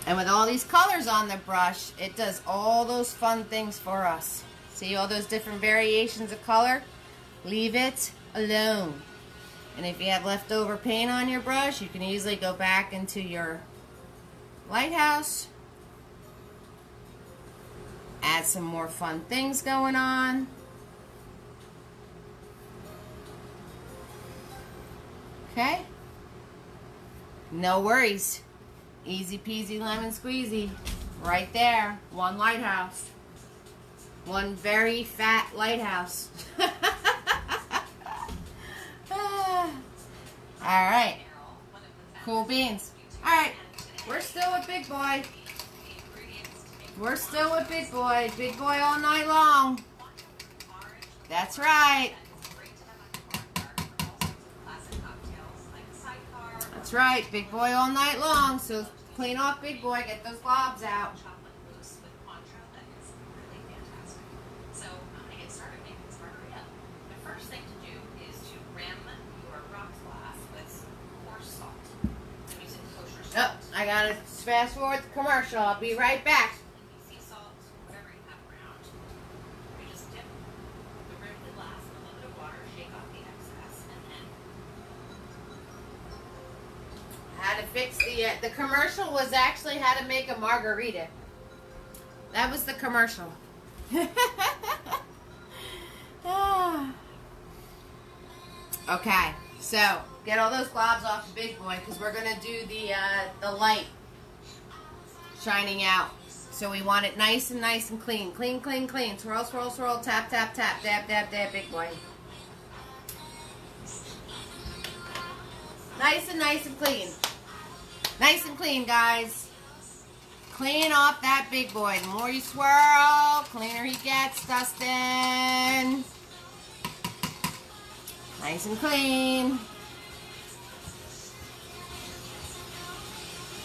And with all these colors on the brush, it does all those fun things for us. See all those different variations of color? Leave it alone. And if you have leftover paint on your brush, you can easily go back into your lighthouse. Add some more fun things going on. Okay? No worries. Easy peasy lemon squeezy. Right there. One lighthouse. One very fat lighthouse. Alright. Cool beans. Alright. We're still with Big Boy. We're still with Big Boy. Big Boy all night long. That's right. That's right, big boy all night long. So clean off big boy, get those globs out. So I'm going to get started making this margarita. The first thing to do is to rim your rocks glass with coarse salt. I'm using kosher salt. Oh, I gotta fast forward the commercial. I'll be right back. Sea salt, whatever you have around. You just dip the rim of the glass in a little bit of water, shake off the excess, and then How to fix the commercial was actually how to make a margarita. That was the commercial. Okay, so get all those globs off the big boy because we're gonna do the light shining out. So we want it nice and clean. Clean, clean, clean. Swirl, swirl, swirl, tap, tap, tap, dab, dab, dab, big boy. Nice and clean. Nice and clean, guys. Clean off that big boy. The more you swirl, cleaner he gets, Dustin. Nice and clean.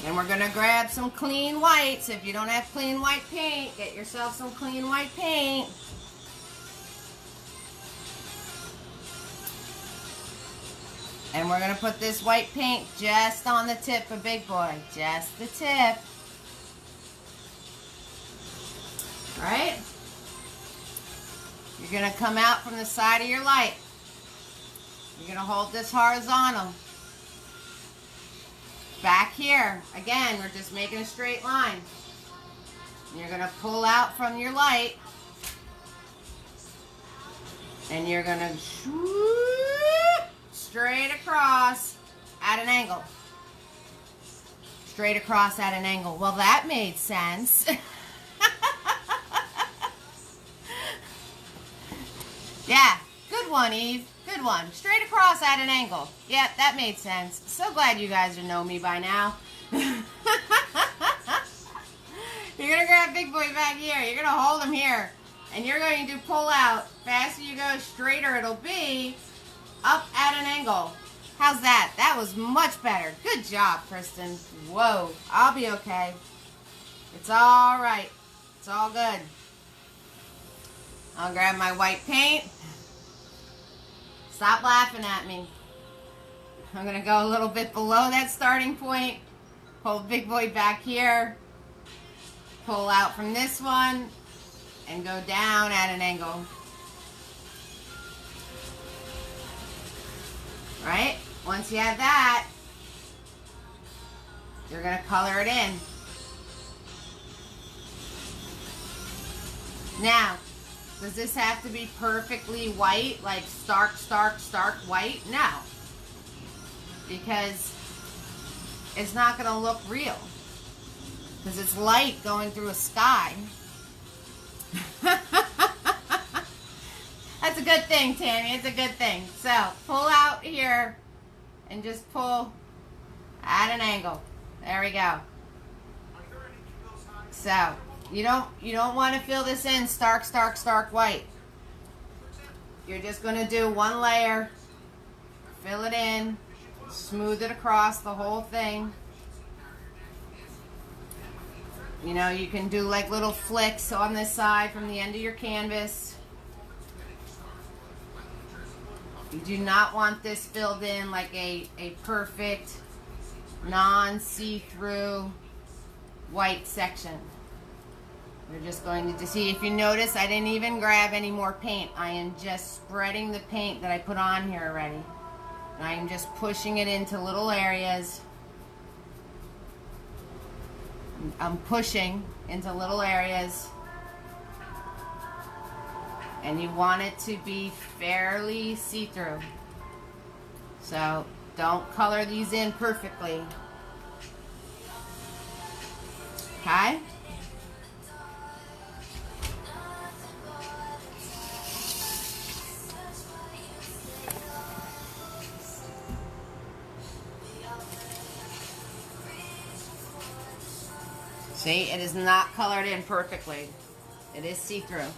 Then we're going to grab some clean white. So if you don't have clean white paint, get yourself some clean white paint. And we're going to put this white paint just on the tip of big boy. Just the tip. Alright? You're going to come out from the side of your light. You're going to hold this horizontal. Back here. Again, we're just making a straight line. And you're going to pull out from your light. And you're going to swoop straight across at an angle. Straight across at an angle. Well, that made sense. Yeah, good one, Eve. Good one. Straight across at an angle. Yeah, that made sense. So glad you guys know me by now. You're going to grab big boy back here. You're going to hold him here. And you're going to pull out. Faster you go, straighter it'll be. Up at an angle. How's that? That was much better. Good job, Kristen. Whoa. I'll be okay. It's all right. It's all good. I'll grab my white paint. Stop laughing at me. I'm going to go a little bit below that starting point. Hold big boy back here. Pull out from this one. And go down at an angle. Right? Once you have that, you're going to color it in. Now, does this have to be perfectly white, like stark white? No. Because it's not going to look real. Because it's light going through a sky. That's a good thing, Tammy. It's a good thing. So, pull out here and just pull at an angle. There we go. So, you don't want to fill this in stark white. You're just going to do one layer, fill it in, smooth it across the whole thing. You know, you can do like little flicks on this side from the end of your canvas. You do not want this filled in like a perfect non-see-through white section. We're just going to see. If you notice, I didn't even grab any more paint. I am just spreading the paint that I put on here already. And I am just pushing it into little areas. I'm pushing into little areas. And you want it to be fairly see-through. So don't color these in perfectly. Okay? See, it is not colored in perfectly. It is see-through.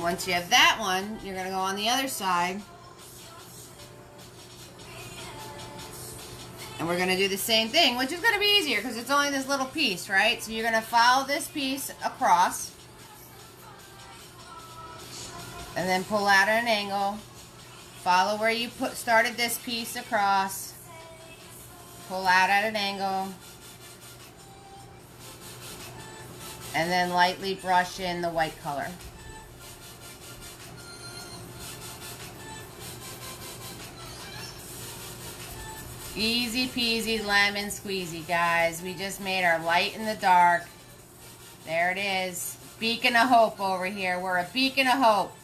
once you have that one, you're going to go on the other side. And we're going to do the same thing, which is going to be easier because it's only this little piece, right? So you're going to follow this piece across. And then pull out at an angle. Follow where you started this piece across. Pull out at an angle. And then lightly brush in the white color. Easy peasy lemon squeezy, guys. We just made our light in the dark. There it is. Beacon of hope over here. We're a beacon of hope.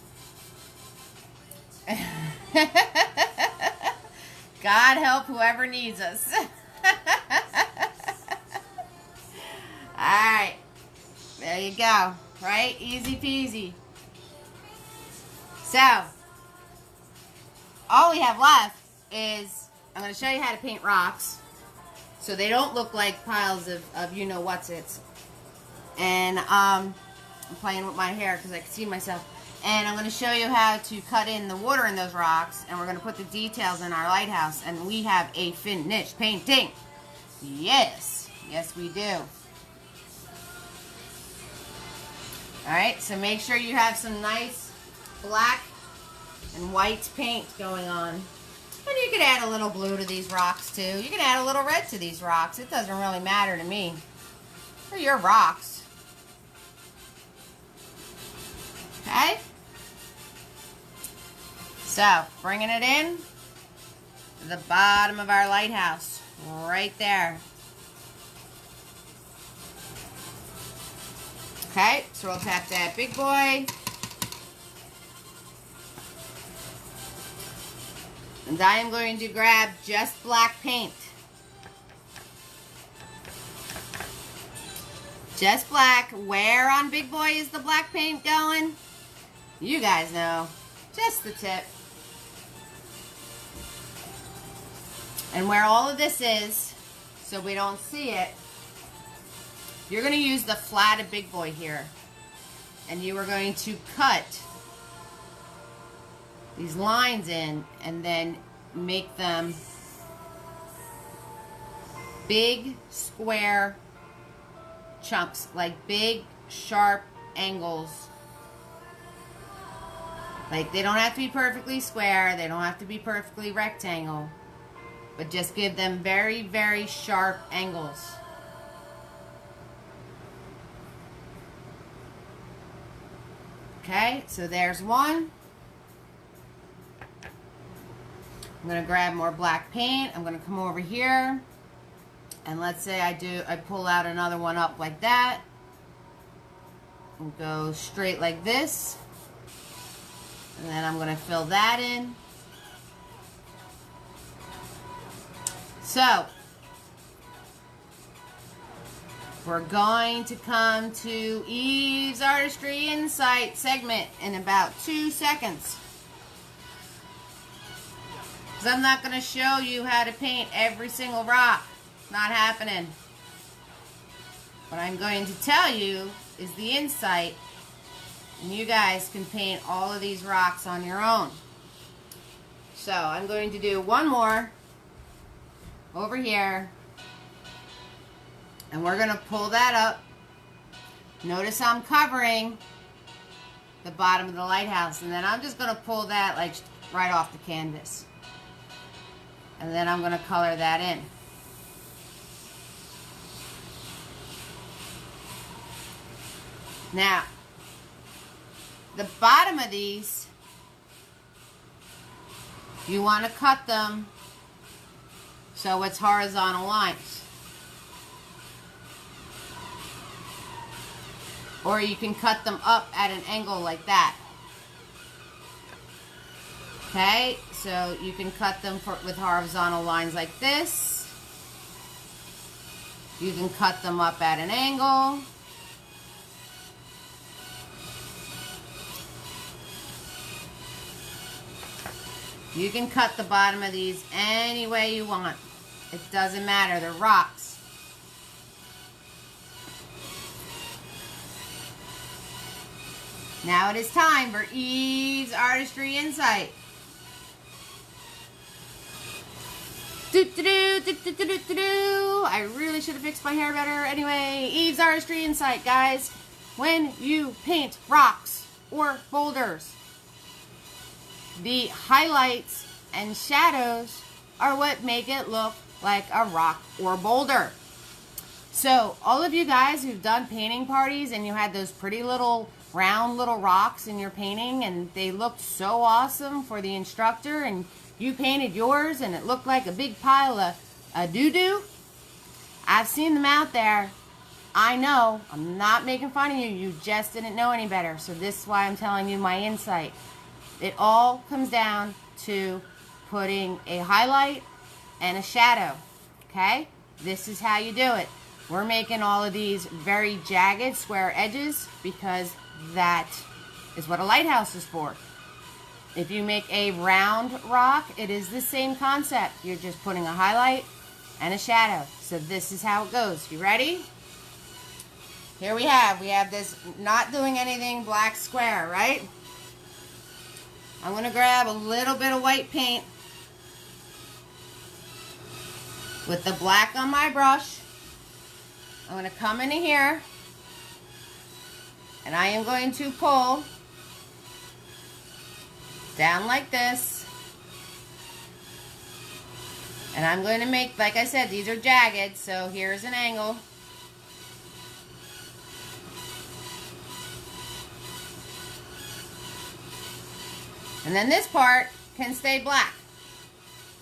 God help whoever needs us. Alright. There you go. Right? Easy peasy. So, all we have left is, I'm going to show you how to paint rocks so they don't look like piles of you-know-what's-its. And I'm playing with my hair because I can see myself. And I'm going to show you how to cut in the water in those rocks, and we're going to put the details in our lighthouse, and we have a finished painting. Yes. Yes, we do. Alright, so make sure you have some nice black and white paint going on. And you could add a little blue to these rocks too. You can add a little red to these rocks. It doesn't really matter to me. They're your rocks. Okay? So, bringing it in to the bottom of our lighthouse. Right there. Okay, so we'll tap that big boy. And I am going to grab just black paint. Just black. Where on big boy is the black paint going? You guys know. Just the tip. And where all of this is, so we don't see it, you're going to use the flat of big boy here. And you are going to cut these lines in and then make them big square chunks, like big sharp angles. Like, they don't have to be perfectly square, they don't have to be perfectly rectangle, but just give them very, very sharp angles. Okay, so there's one. I'm going to grab more black paint. I'm going to come over here. And let's say I pull out another one up like that. And go straight like this. And then I'm going to fill that in. So, we're going to come to Eve's Artistry Insight segment in about 2 seconds. Because I'm not going to show you how to paint every single rock. Not happening. What I'm going to tell you is the insight, and you guys can paint all of these rocks on your own. So I'm going to do one more over here, and we're going to pull that up. Notice I'm covering the bottom of the lighthouse, and then I'm just going to pull that like right off the canvas. And then I'm going to color that in. Now, the bottom of these, you want to cut them so it's horizontal lines. Or you can cut them up at an angle like that. Okay, so you can cut them with horizontal lines like this. You can cut them up at an angle. You can cut the bottom of these any way you want. It doesn't matter, they're rocks. Now it is time for Eve's Artistry Insight. I really should have fixed my hair better. Anyway, Eve's Artistry Insight, guys. When you paint rocks or boulders, the highlights and shadows are what make it look like a rock or boulder. So all of you guys who've done painting parties and you had those pretty little round little rocks in your painting and they looked so awesome for the instructor, and you painted yours and it looked like a big pile of doo-doo. I've seen them out there. I know. I'm not making fun of you. You just didn't know any better. So this is why I'm telling you my insight. It all comes down to putting a highlight and a shadow. Okay? This is how you do it. We're making all of these very jagged square edges because that is what a lighthouse is for. If you make a round rock, it is the same concept. You're just putting a highlight and a shadow. So this is how it goes. You ready? Here we have this not doing anything black square, right? I'm going to grab a little bit of white paint with the black on my brush. I'm going to come into here and I am going to pull down like this, and I'm going to make, like I said, these are jagged, so here's an angle. And then this part can stay black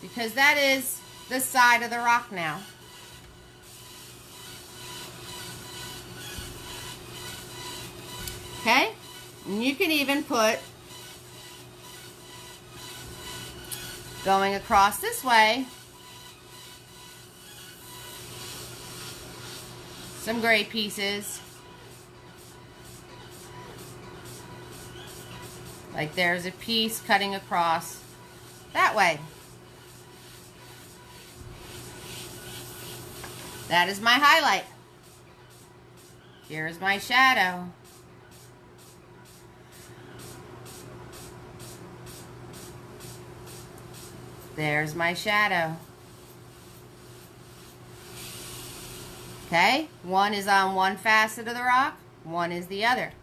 because that is the side of the rock now. Okay? And you can even put, going across this way, some gray pieces. Like there's a piece cutting across that way. That is my highlight. Here's my shadow. There's my shadow. Okay, one is on one facet of the rock, one is the other.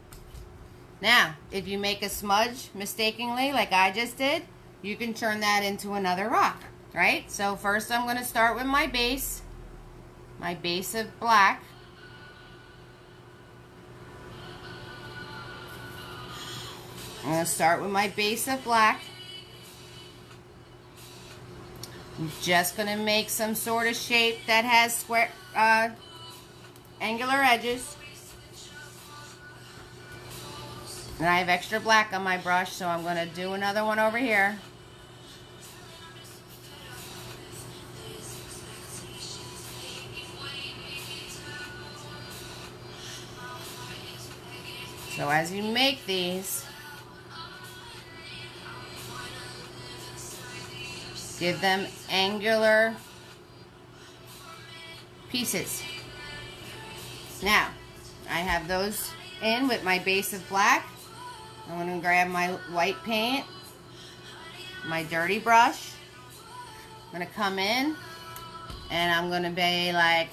Now, if you make a smudge mistakenly, like I just did, you can turn that into another rock, right? So first I'm going to start with my base of black. I'm going to start with my base of black. I'm just going to make some sort of shape that has square, angular edges. And I have extra black on my brush, so I'm going to do another one over here. So as you make these, give them angular pieces. Now, I have those in with my base of black. I'm going to grab my white paint, my dirty brush. I'm going to come in and I'm going to be like,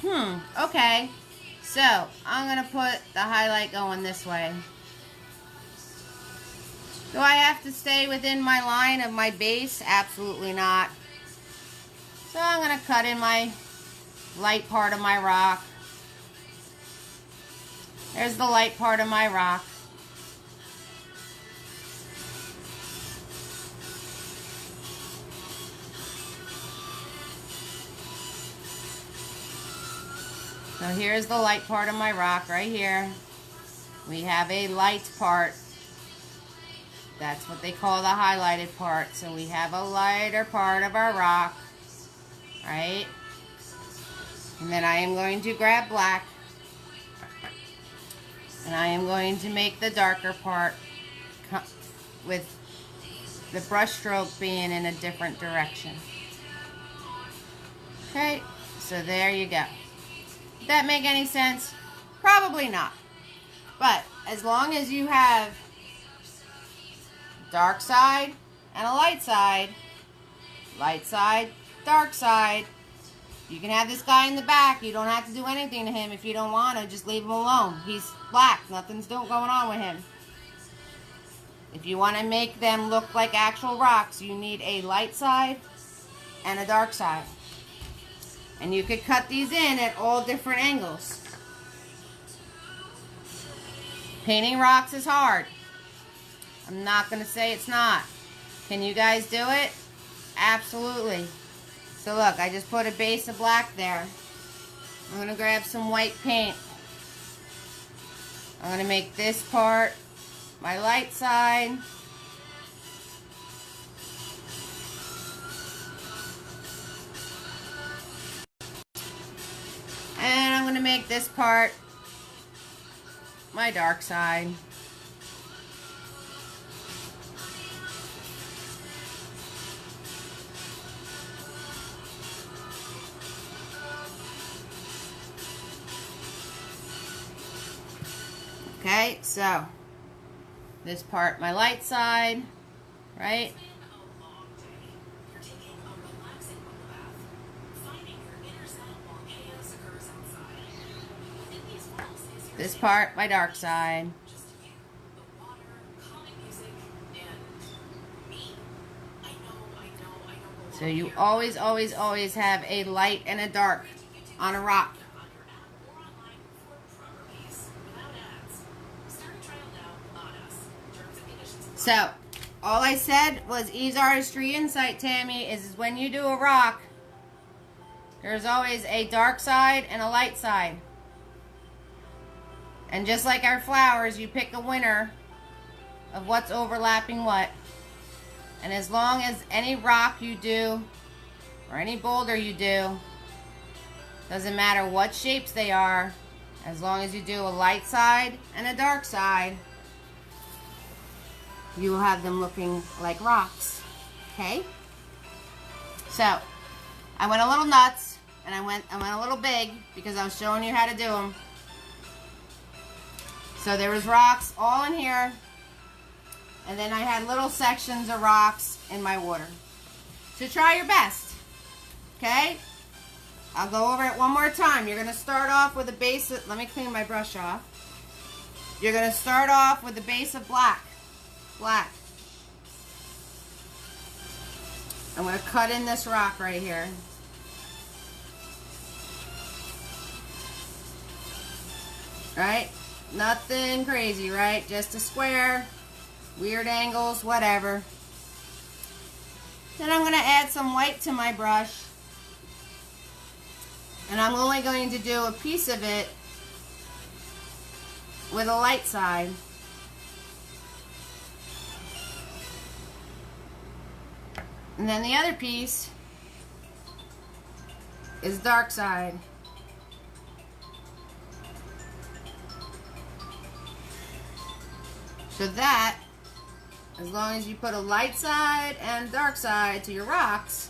okay. So, I'm going to put the highlight going this way. Do I have to stay within my line of my base? Absolutely not. So I'm going to cut in my light part of my rock. There's the light part of my rock. So here's the light part of my rock right here. We have a light part. That's what they call the highlighted part. So we have a lighter part of our rock, right? And then I am going to grab black. And I am going to make the darker part with the brush stroke being in a different direction. Okay, so there you go. Did that make any sense? Probably not. But as long as you have dark side, and a light side. Light side, dark side. You can have this guy in the back. You don't have to do anything to him if you don't want to. Just leave him alone. He's black. Nothing's going on with him. If you want to make them look like actual rocks, you need a light side and a dark side. And you could cut these in at all different angles. Painting rocks is hard. I'm not going to say it's not. Can you guys do it? Absolutely. So look, I just put a base of black there. I'm going to grab some white paint. I'm going to make this part my light side. And I'm going to make this part my dark side. Okay, so this part my light side, right? This part my dark side. So you always have a light and a dark on a rock. So, all I said was Eve's Artistry Insight, Tammy, is when you do a rock, there's always a dark side and a light side. And just like our flowers, you pick a winner of what's overlapping what. And as long as any rock you do, or any boulder you do, doesn't matter what shapes they are, as long as you do a light side and a dark side, you will have them looking like rocks. Okay? So, I went a little nuts, and I went a little big because I was showing you how to do them. So there was rocks all in here, and then I had little sections of rocks in my water. So try your best. Okay? I'll go over it one more time. You're going to start off with a base of, let me clean my brush off. You're going to start off with a base of black. Black. I'm going to cut in this rock right here. Right? Nothing crazy, right? Just a square, weird angles, whatever. Then I'm going to add some white to my brush. And I'm only going to do a piece of it with a light side. And then the other piece is dark side. So that, as long as you put a light side and dark side to your rocks,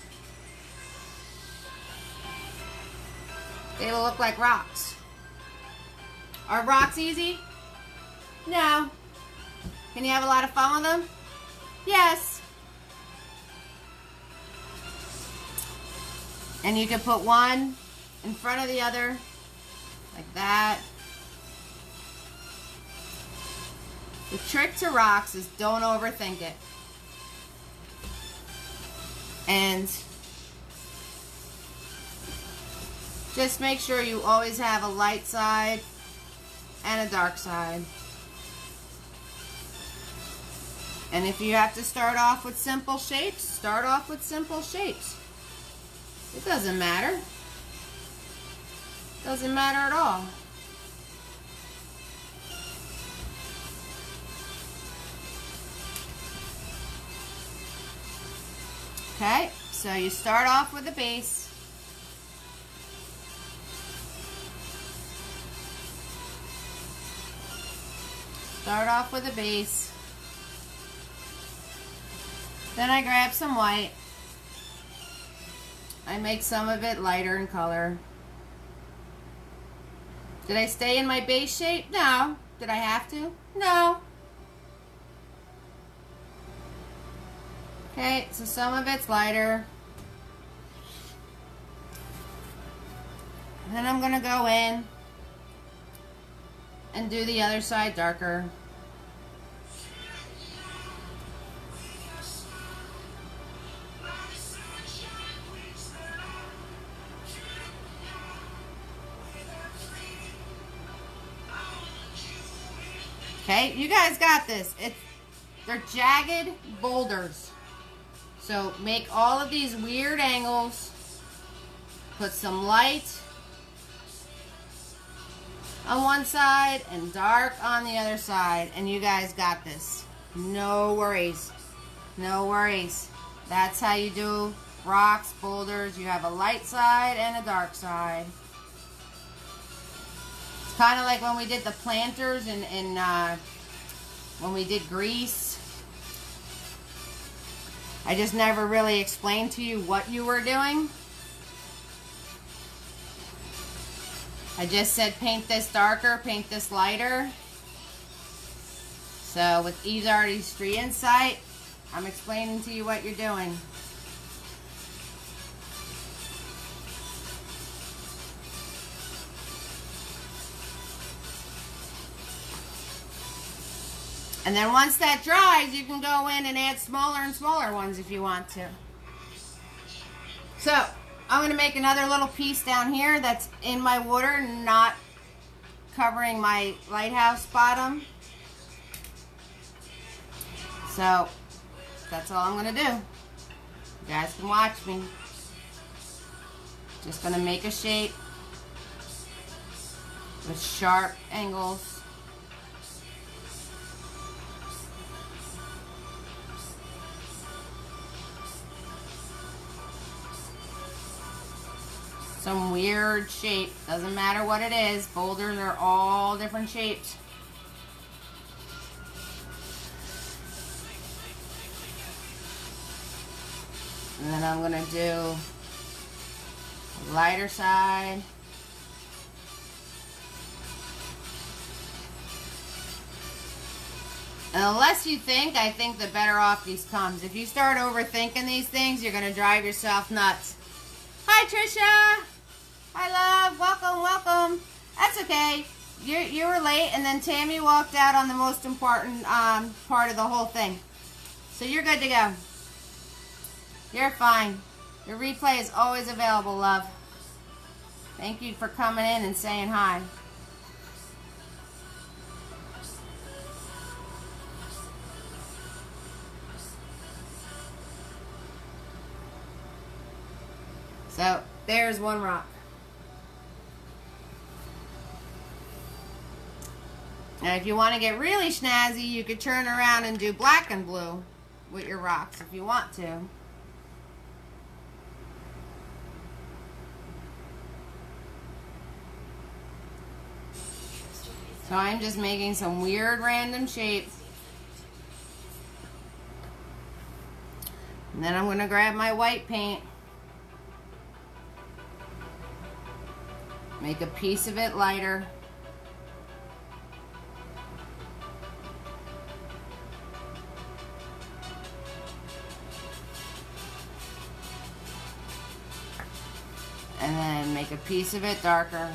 they will look like rocks. Are rocks easy? No. Can you have a lot of fun with them? Yes. And you can put one in front of the other, like that. The trick to rocks is don't overthink it. And just make sure you always have a light side and a dark side. And if you have to start off with simple shapes, start off with simple shapes. It doesn't matter. Doesn't matter at all. Okay, so you start off with a base. Start off with a base. Then I grab some white. I make some of it lighter in color. Did I stay in my base shape? No. Did I have to? No. Okay, so some of it's lighter. Then I'm going to go in and do the other side darker. Okay, you guys got this. They're jagged boulders. So make all of these weird angles. Put some light on one side and dark on the other side. And you guys got this. No worries. No worries. That's how you do rocks, boulders. You have a light side and a dark side. It's kind of like when we did the planters and when we did grease. I just never really explained to you what you were doing. I just said paint this darker, paint this lighter. So with Eve's Artistry Insight, I'm explaining to you what you're doing. And then once that dries, you can go in and add smaller and smaller ones if you want to. So, I'm going to make another little piece down here that's in my water, not covering my lighthouse bottom. So, that's all I'm going to do. You guys can watch me. Just going to make a shape with sharp angles. Some weird shape. Doesn't matter what it is. Boulders are all different shapes. And then I'm going to do the lighter side. And the less you think, I think the better off these comes. If you start overthinking these things, you're going to drive yourself nuts. Hi, Trisha. Hi, love. Welcome, welcome. That's okay. You were late, and then Tammy walked out on the most important part of the whole thing. So you're good to go. You're fine. Your replay is always available, love. Thank you for coming in and saying hi. So, there's one rock. Now, if you want to get really snazzy, you could turn around and do black and blue with your rocks if you want to. So I'm just making some weird random shapes. And then I'm going to grab my white paint. Make a piece of it lighter. And then make a piece of it darker.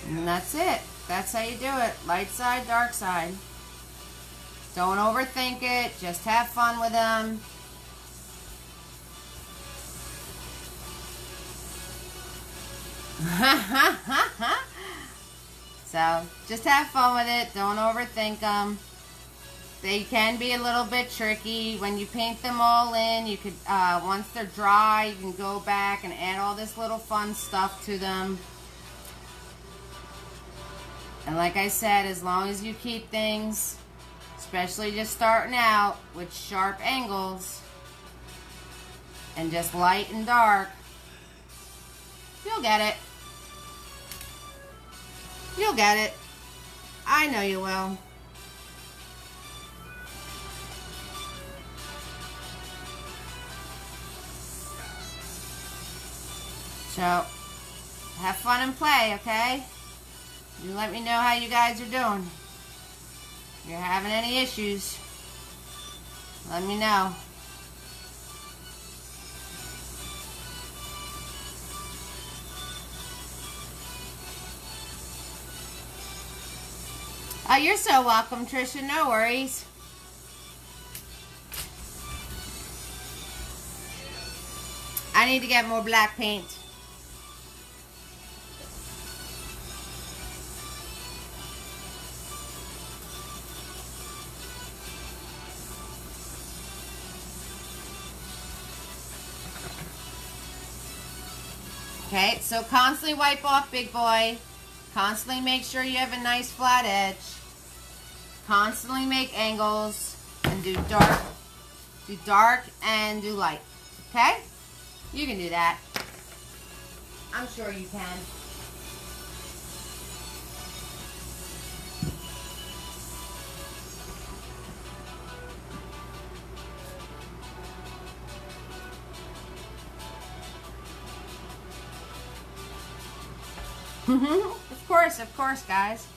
And that's it. That's how you do it. Light side, dark side. Don't overthink it. Just have fun with them. So, just have fun with it. Don't overthink them. They can be a little bit tricky. When you paint them all in, you could, once they're dry, you can go back and add all this little fun stuff to them. And like I said, as long as you keep things, especially just starting out, with sharp angles and just light and dark, you'll get it. You'll get it. I know you will. So, have fun and play, okay? You let me know how you guys are doing. If you're having any issues, let me know. Oh, you're so welcome, Trisha. No worries. I need to get more black paint. Okay, so constantly wipe off, big boy. Constantly make sure you have a nice flat edge. Constantly make angles and do dark and do light. Okay? You can do that. I'm sure you can. Of course, guys.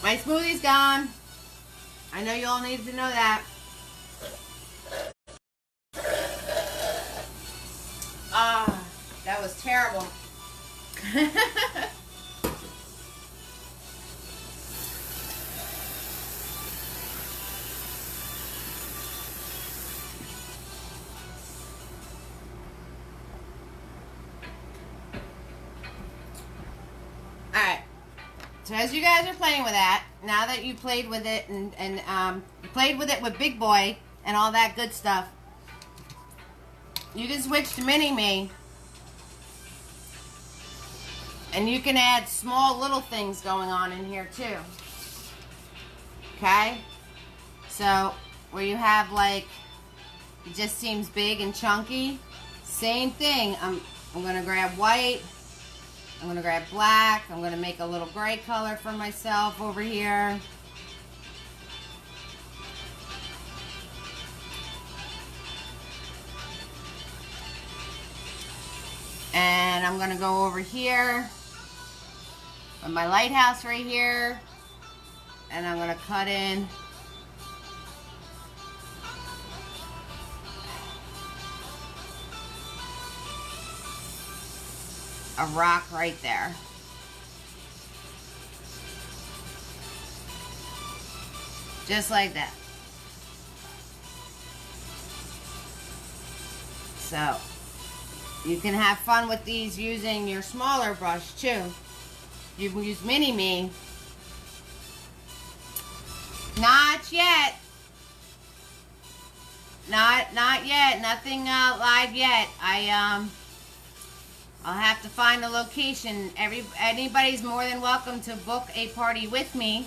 My smoothie's gone. I know you all needed to know that. Ah, that was terrible. Alright, so as you guys are playing with that, now that you played with it and you played with it with Big Boy and all that good stuff, you can switch to Mini-Me and you can add small little things going on in here too. Okay? So, where you have like, it just seems big and chunky, same thing. I'm going to grab white. I'm going to grab black. I'm going to make a little gray color for myself over here. And I'm going to go over here with my lighthouse right here. And I'm going to cut in a rock right there. Just like that. So, you can have fun with these using your smaller brush too. You can use Mini-Me. Not yet. Not yet. Nothing live yet. I'll have to find a location. Anybody's more than welcome to book a party with me.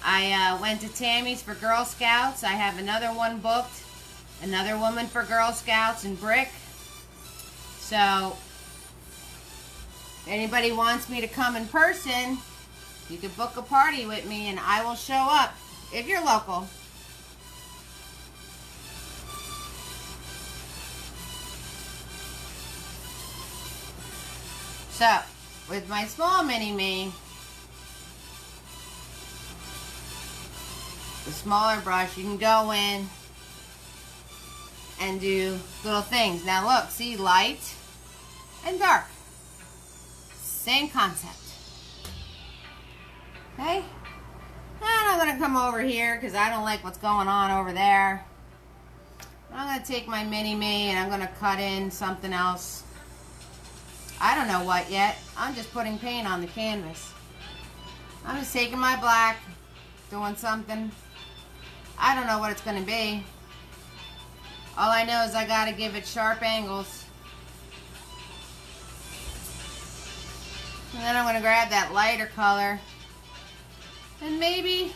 I went to Tammy's for Girl Scouts. I have another one booked. Another woman for Girl Scouts in Brick. So, anybody wants me to come in person, you can book a party with me and I will show up if you're local. So, with my small Mini-Me, the smaller brush, you can go in and do little things. Now look, see, light and dark. Same concept. Okay? And I'm going to come over here because I don't like what's going on over there. I'm going to take my Mini-Me and I'm going to cut in something else. I don't know what yet. I'm just putting paint on the canvas. I'm just taking my black, doing something. I don't know what it's going to be. All I know is I got to give it sharp angles. And then I'm going to grab that lighter color. And maybe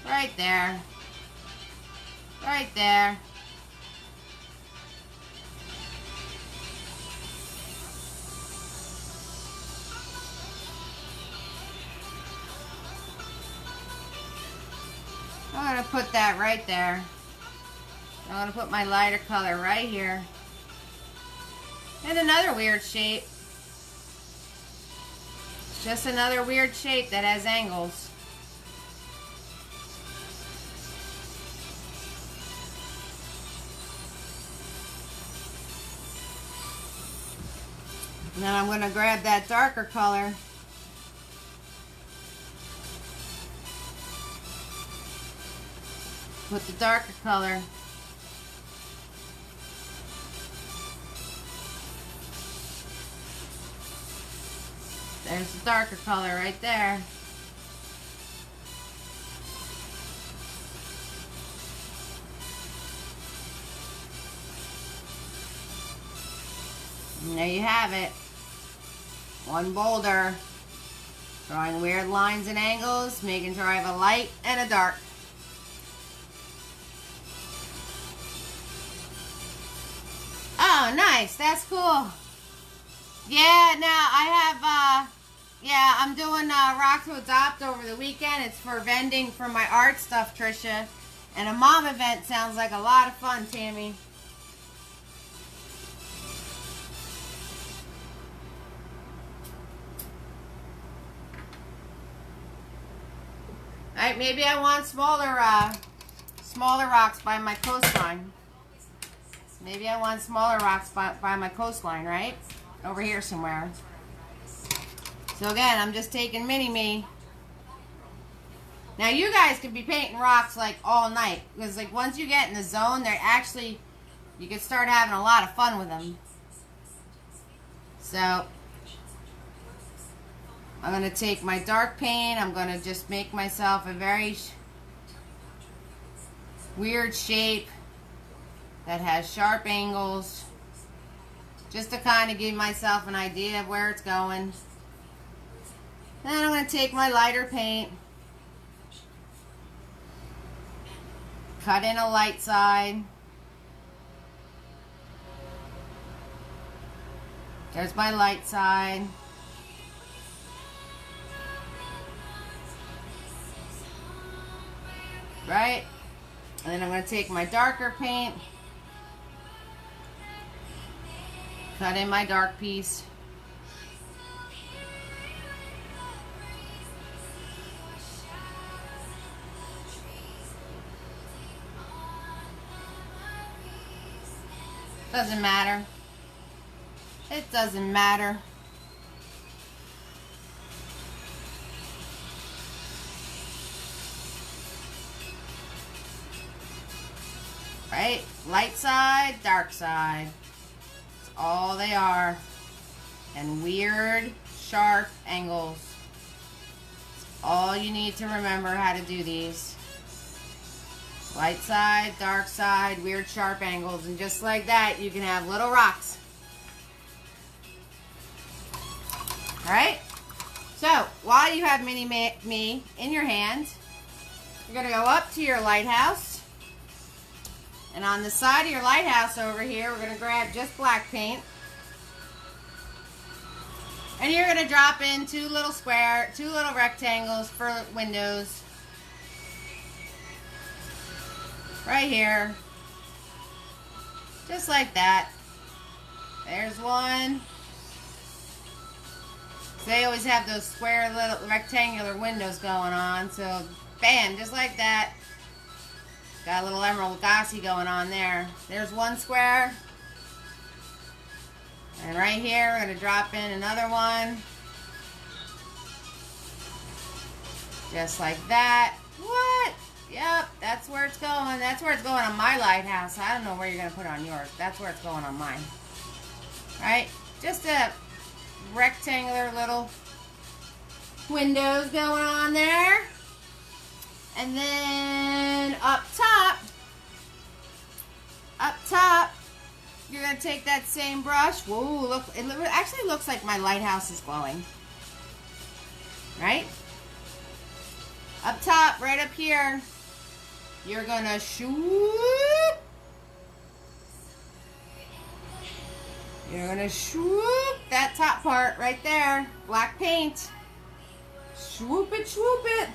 right there. Right there. going to put that right there. I'm going to put my lighter color right here. And another weird shape. It's just another weird shape that has angles. And then I'm going to grab that darker color. Put the darker color. There's the darker color right there. And there you have it. One boulder. Drawing weird lines and angles, making sure I have a light and a dark. Oh, nice. That's cool. Yeah, now I have, I'm doing Rock to Adopt over the weekend. It's for vending for my art stuff, Trisha. And a mom event sounds like a lot of fun, Tammy. Alright, maybe I want smaller rocks by my coastline. Maybe I want smaller rocks by my coastline, right? Over here somewhere. So again, I'm just taking mini-me. Now you guys could be painting rocks like all night. Because like once you get in the zone, they're actually, you can start having a lot of fun with them. So, I'm going to take my dark paint. I'm going to just make myself a very weird shape that has sharp angles. Just to kind of give myself an idea of where it's going. Then I'm going to take my lighter paint. Cut in a light side. There's my light side. Right? And then I'm going to take my darker paint. Cut in my dark piece. Doesn't matter. It doesn't matter. Right? Light side, dark side. That's all they are. And weird, sharp angles. That's all you need to remember how to do these. Light side, dark side, weird, sharp angles. And just like that, you can have little rocks. Alright? So, while you have mini-me in your hand, you're going to go up to your lighthouse. And on the side of your lighthouse over here, we're going to grab just black paint. And you're going to drop in two little rectangles for windows. Right here. Just like that. There's one. So they always have those square little rectangular windows going on. So, bam, just like that. Got a little emerald glassy going on there. There's one square. And right here, we're going to drop in another one. Just like that. What? Yep, that's where it's going. That's where it's going on my lighthouse. I don't know where you're going to put it on yours. That's where it's going on mine. Right? Just a rectangular little windows going on there. And then up top, you're going to take that same brush. Whoa, look, it actually looks like my lighthouse is glowing. Right? Up top, right up here, you're going to shoot. You're going to swoop that top part right there. Black paint. Swoop it, swoop it.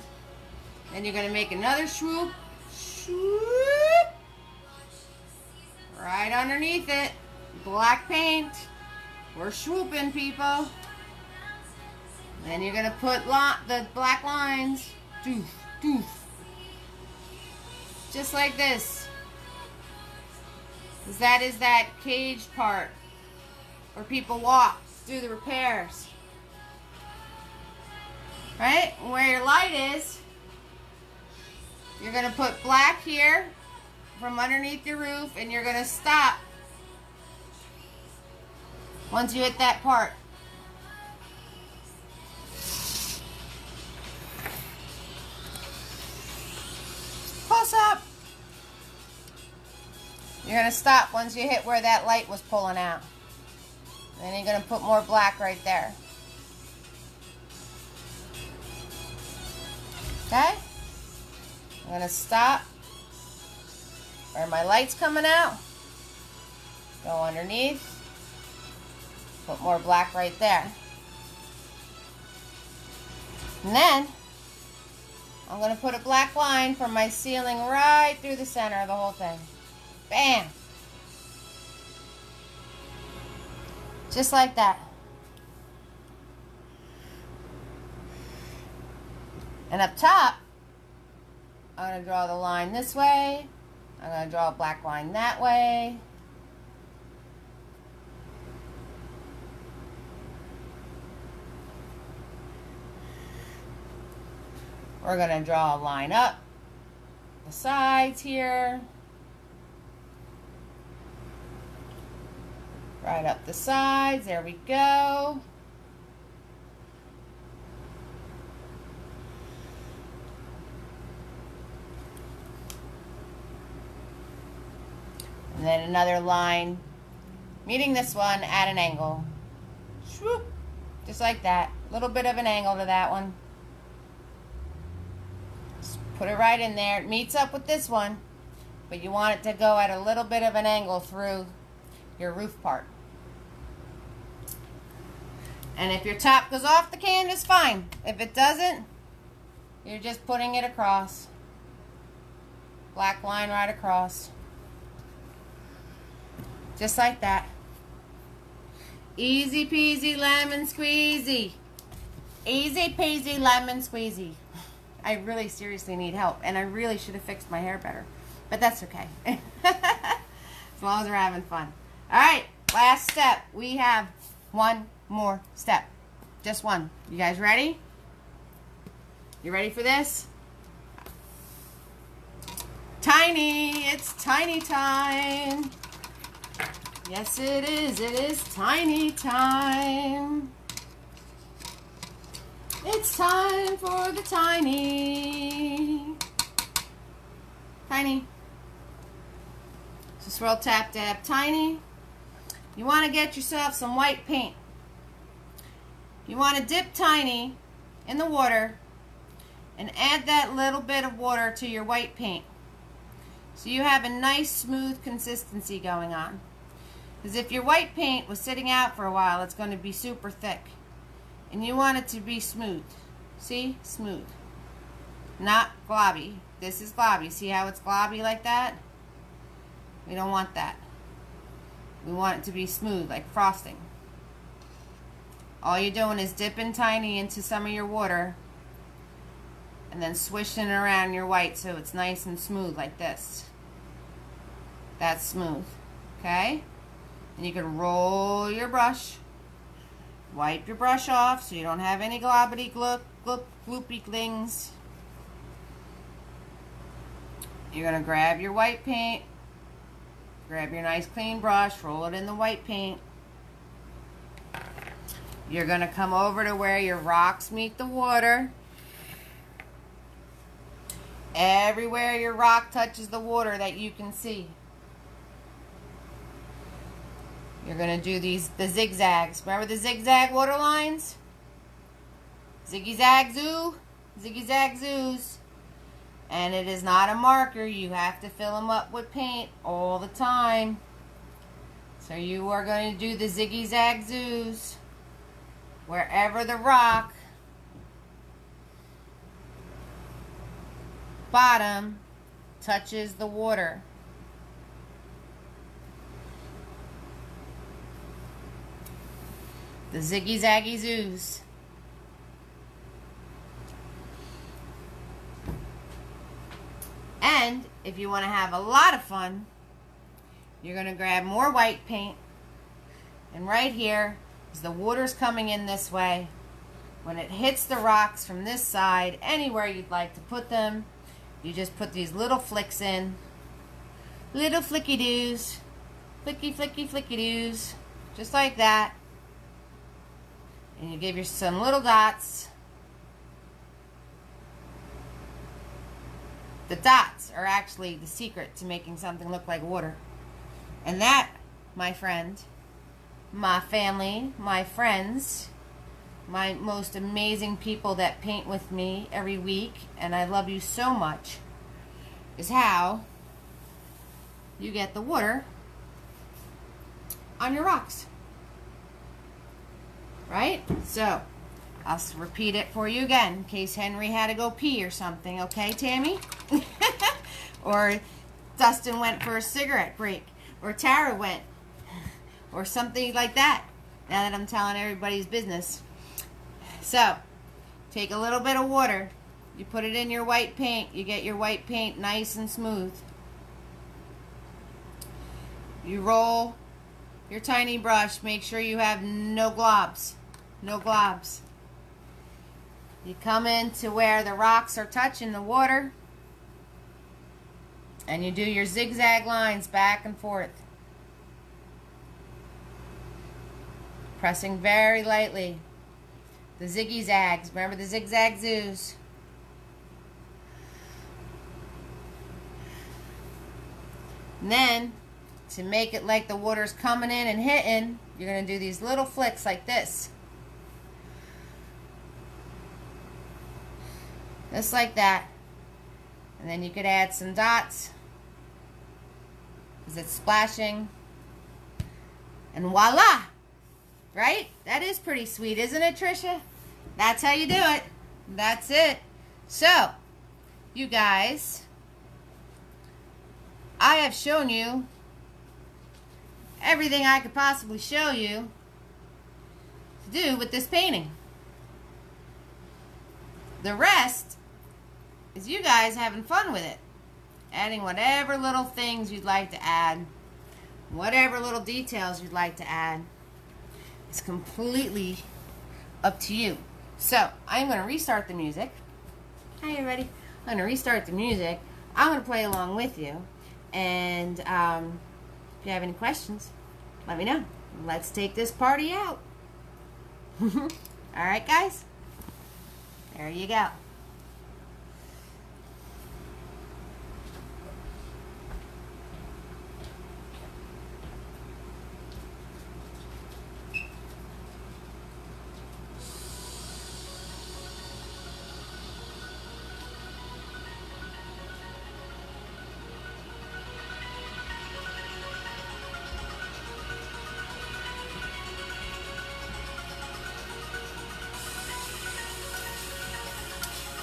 Then you're going to make another swoop, Swoop. Right underneath it. Black paint. We're swooping, people. Then you're going to put the black lines. Doof, doof. Just like this. That is that cage part where people walk, do the repairs. Right? Where your light is, you're going to put black here from underneath your roof, and you're going to stop once you hit that part. Close up. You're going to stop once you hit where that light was pulling out. Then you're going to put more black right there. Okay? I'm going to stop where my light's coming out. Go underneath. Put more black right there. And then I'm going to put a black line from my ceiling right through the center of the whole thing. Bam! Just like that. And up top, I'm going to draw the line this way. I'm going to draw a black line that way. We're going to draw a line up the sides here. Right up the sides. There we go. And then another line meeting this one at an angle. Swoop. Just like that. A little bit of an angle to that one. Just put it right in there. It meets up with this one, but you want it to go at a little bit of an angle through your roof part. And if your top goes off the canvas, fine. If it doesn't, you're just putting it across. Black line right across. Just like that. Easy peasy lemon squeezy. Easy peasy lemon squeezy. I really seriously need help, and I really should have fixed my hair better. But that's okay. As long as we're having fun. Alright, last step. We have one more step. Just one. You guys ready? You ready for this? Tiny. It's tiny time. Yes, it is. It is tiny time. It's time for the tiny. Tiny. So swirl, tap, dab, tiny. You want to get yourself some white paint. You want to dip tiny in the water and add that little bit of water to your white paint. So you have a nice smooth consistency going on. Because if your white paint was sitting out for a while, it's going to be super thick. And you want it to be smooth. See? Smooth. Not globby. This is globby. See how it's globby like that? We don't want that. We want it to be smooth, like frosting. All you're doing is dipping tiny into some of your water and then swishing it around your white so it's nice and smooth like this. That's smooth. Okay? And you can roll your brush. Wipe your brush off so you don't have any globbity gloop gloop gloopy things. You're going to grab your white paint. Grab your nice clean brush, roll it in the white paint. You're going to come over to where your rocks meet the water. Everywhere your rock touches the water that you can see. You're going to do the zigzags. Remember the zigzag water lines? Ziggy zag zoo. Ziggy zag zoos. And it is not a marker. You have to fill them up with paint all the time. So you are going to do the ziggy zag zoos wherever the rock bottom touches the water. The Ziggy Zaggy Zoos. And if you want to have a lot of fun, you're going to grab more white paint. And right here, as the water's coming in this way, when it hits the rocks from this side, anywhere you'd like to put them, you just put these little flicks in. Little flicky doos. Flicky, flicky, flicky doos. Just like that. And you give yourself some little dots. The dots are actually the secret to making something look like water. And that, my friend, my family, my friends, my most amazing people that paint with me every week, and I love you so much, is how you get the water on your rocks. Right? So, I'll repeat it for you again in case Henry had to go pee or something. Okay, Tammy? Or Dustin went for a cigarette break. Or Tara went. Or something like that. Now that I'm telling everybody's business. So, take a little bit of water. You put it in your white paint. You get your white paint nice and smooth. You roll your tiny brush. Make sure you have no globs. No globs. You come into where the rocks are touching the water. And you do your zigzag lines back and forth. Pressing very lightly. The ziggy zags. Remember the zigzag zoos. And then, to make it like the water's coming in and hitting, you're going to do these little flicks like this. Just like that. And then you could add some dots as it's splashing. And voila! Right? That is pretty sweet, isn't it, Trisha? That's how you do it. That's it. So, you guys, I have shown you everything I could possibly show you to do with this painting. The rest is you guys having fun with it. Adding whatever little things you'd like to add. Whatever little details you'd like to add. It's completely up to you. So, I'm going to restart the music. Hi, everybody. I'm going to restart the music. I'm going to play along with you. And if you have any questions, let me know. Let's take this party out. Alright, guys? There you go.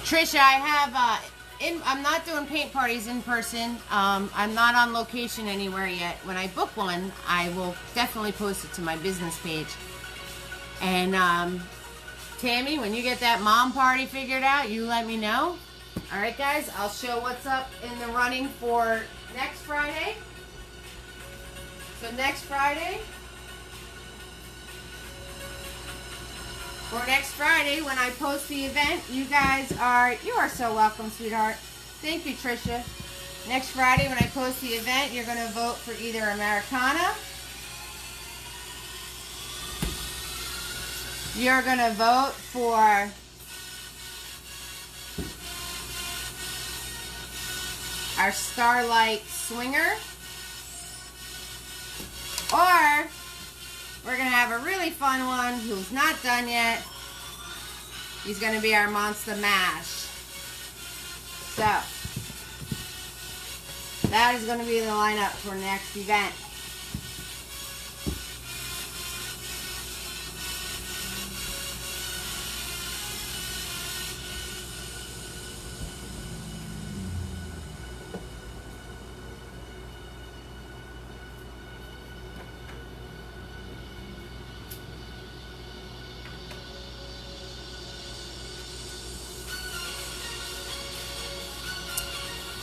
Trisha, I have, I'm not doing paint parties in person. I'm not on location anywhere yet. When I book one, I will definitely post it to my business page. And, Tammy, when you get that mom party figured out, you let me know. Alright, guys, I'll show what's up in the running for next Friday. So next Friday, when I post the event, you are so welcome, sweetheart. Thank you, Trisha. Next Friday, when I post the event, you're going to vote for either Americana. You're going to vote for our Starlight Swinger. Or we're going to have a really fun one who's not done yet. He's going to be our Monster Mash. So, that is going to be the lineup for next event.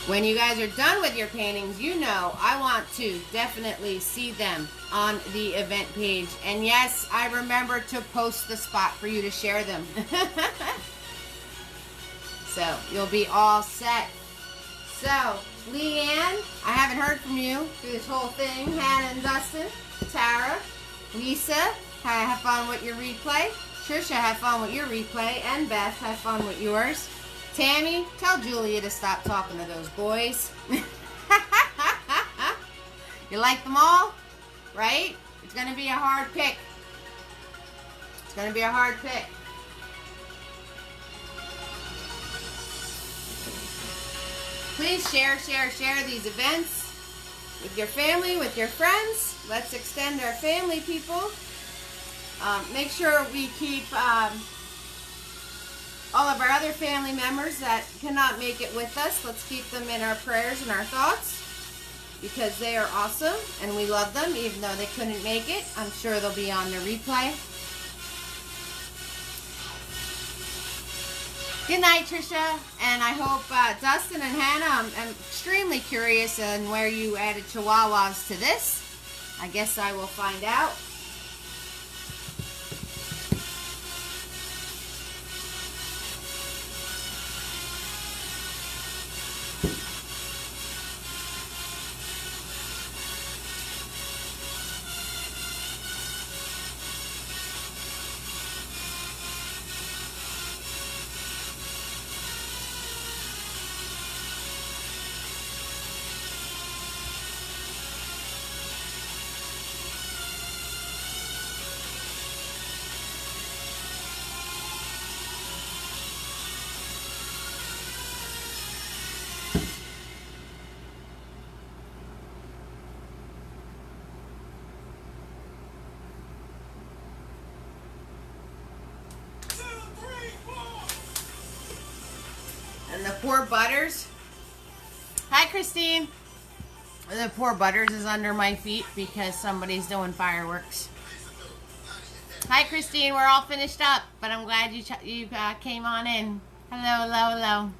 When you guys are done with your paintings, you know I want to definitely see them on the event page. And yes, I remember to post the spot for you to share them. So you'll be all set. So, Leanne, I haven't heard from you through this whole thing. Hannah and Dustin, Tara, Lisa, have fun with your replay. Trisha, have fun with your replay. And Beth, have fun with yours. Tammy, tell Julia to stop talking to those boys. You like them all? Right? It's going to be a hard pick. It's going to be a hard pick. Please share these events with your family, with your friends. Let's extend our family, people. Make sure we keep all of our other family members that cannot make it with us. Let's keep them in our prayers and our thoughts because they are awesome and we love them even though they couldn't make it. I'm sure they'll be on the replay. Good night, Trisha, and I hope Dustin and Hannah, I'm extremely curious on where you added chihuahuas to this. I guess I will find out. And the poor Butters. Hi, Christine. The poor Butters is under my feet because somebody's doing fireworks. Hi, Christine. We're all finished up, but I'm glad you came on in. Hello, hello, hello.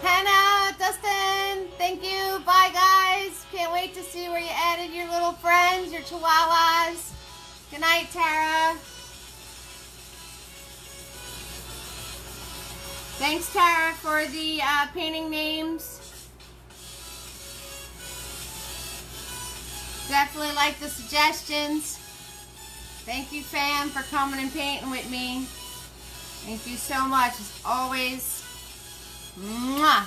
Hannah, Dustin, thank you. Bye, guys. Can't wait to see where you added your little friends, your chihuahuas. Good night, Tara. Thanks, Tara, for the painting names. Definitely like the suggestions. Thank you, fam, for coming and painting with me. Thank you so much, as always. Mwah!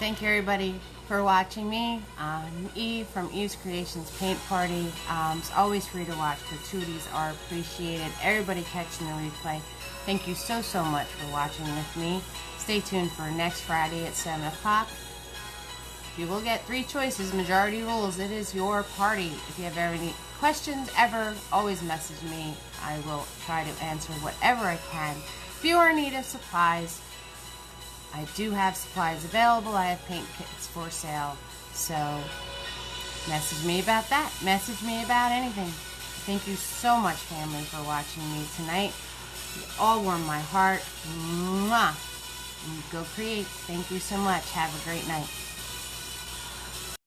thank you everybody for watching me. Eve from Eve's Creations Paint Party. It's always free to watch. Gratuities are appreciated. Everybody catching the replay, thank you so much for watching with me. Stay tuned for next Friday at 7 o'clock. You will get 3 choices, majority rules. It is your party. If you have any questions ever, always message me. I will try to answer whatever I can. If you are in need of supplies, I do have supplies available. I have paint kits for sale. So message me about that. Message me about anything. Thank you so much, family, for watching me tonight. You all warm my heart. Mwah. Go create. Thank you so much. Have a great night.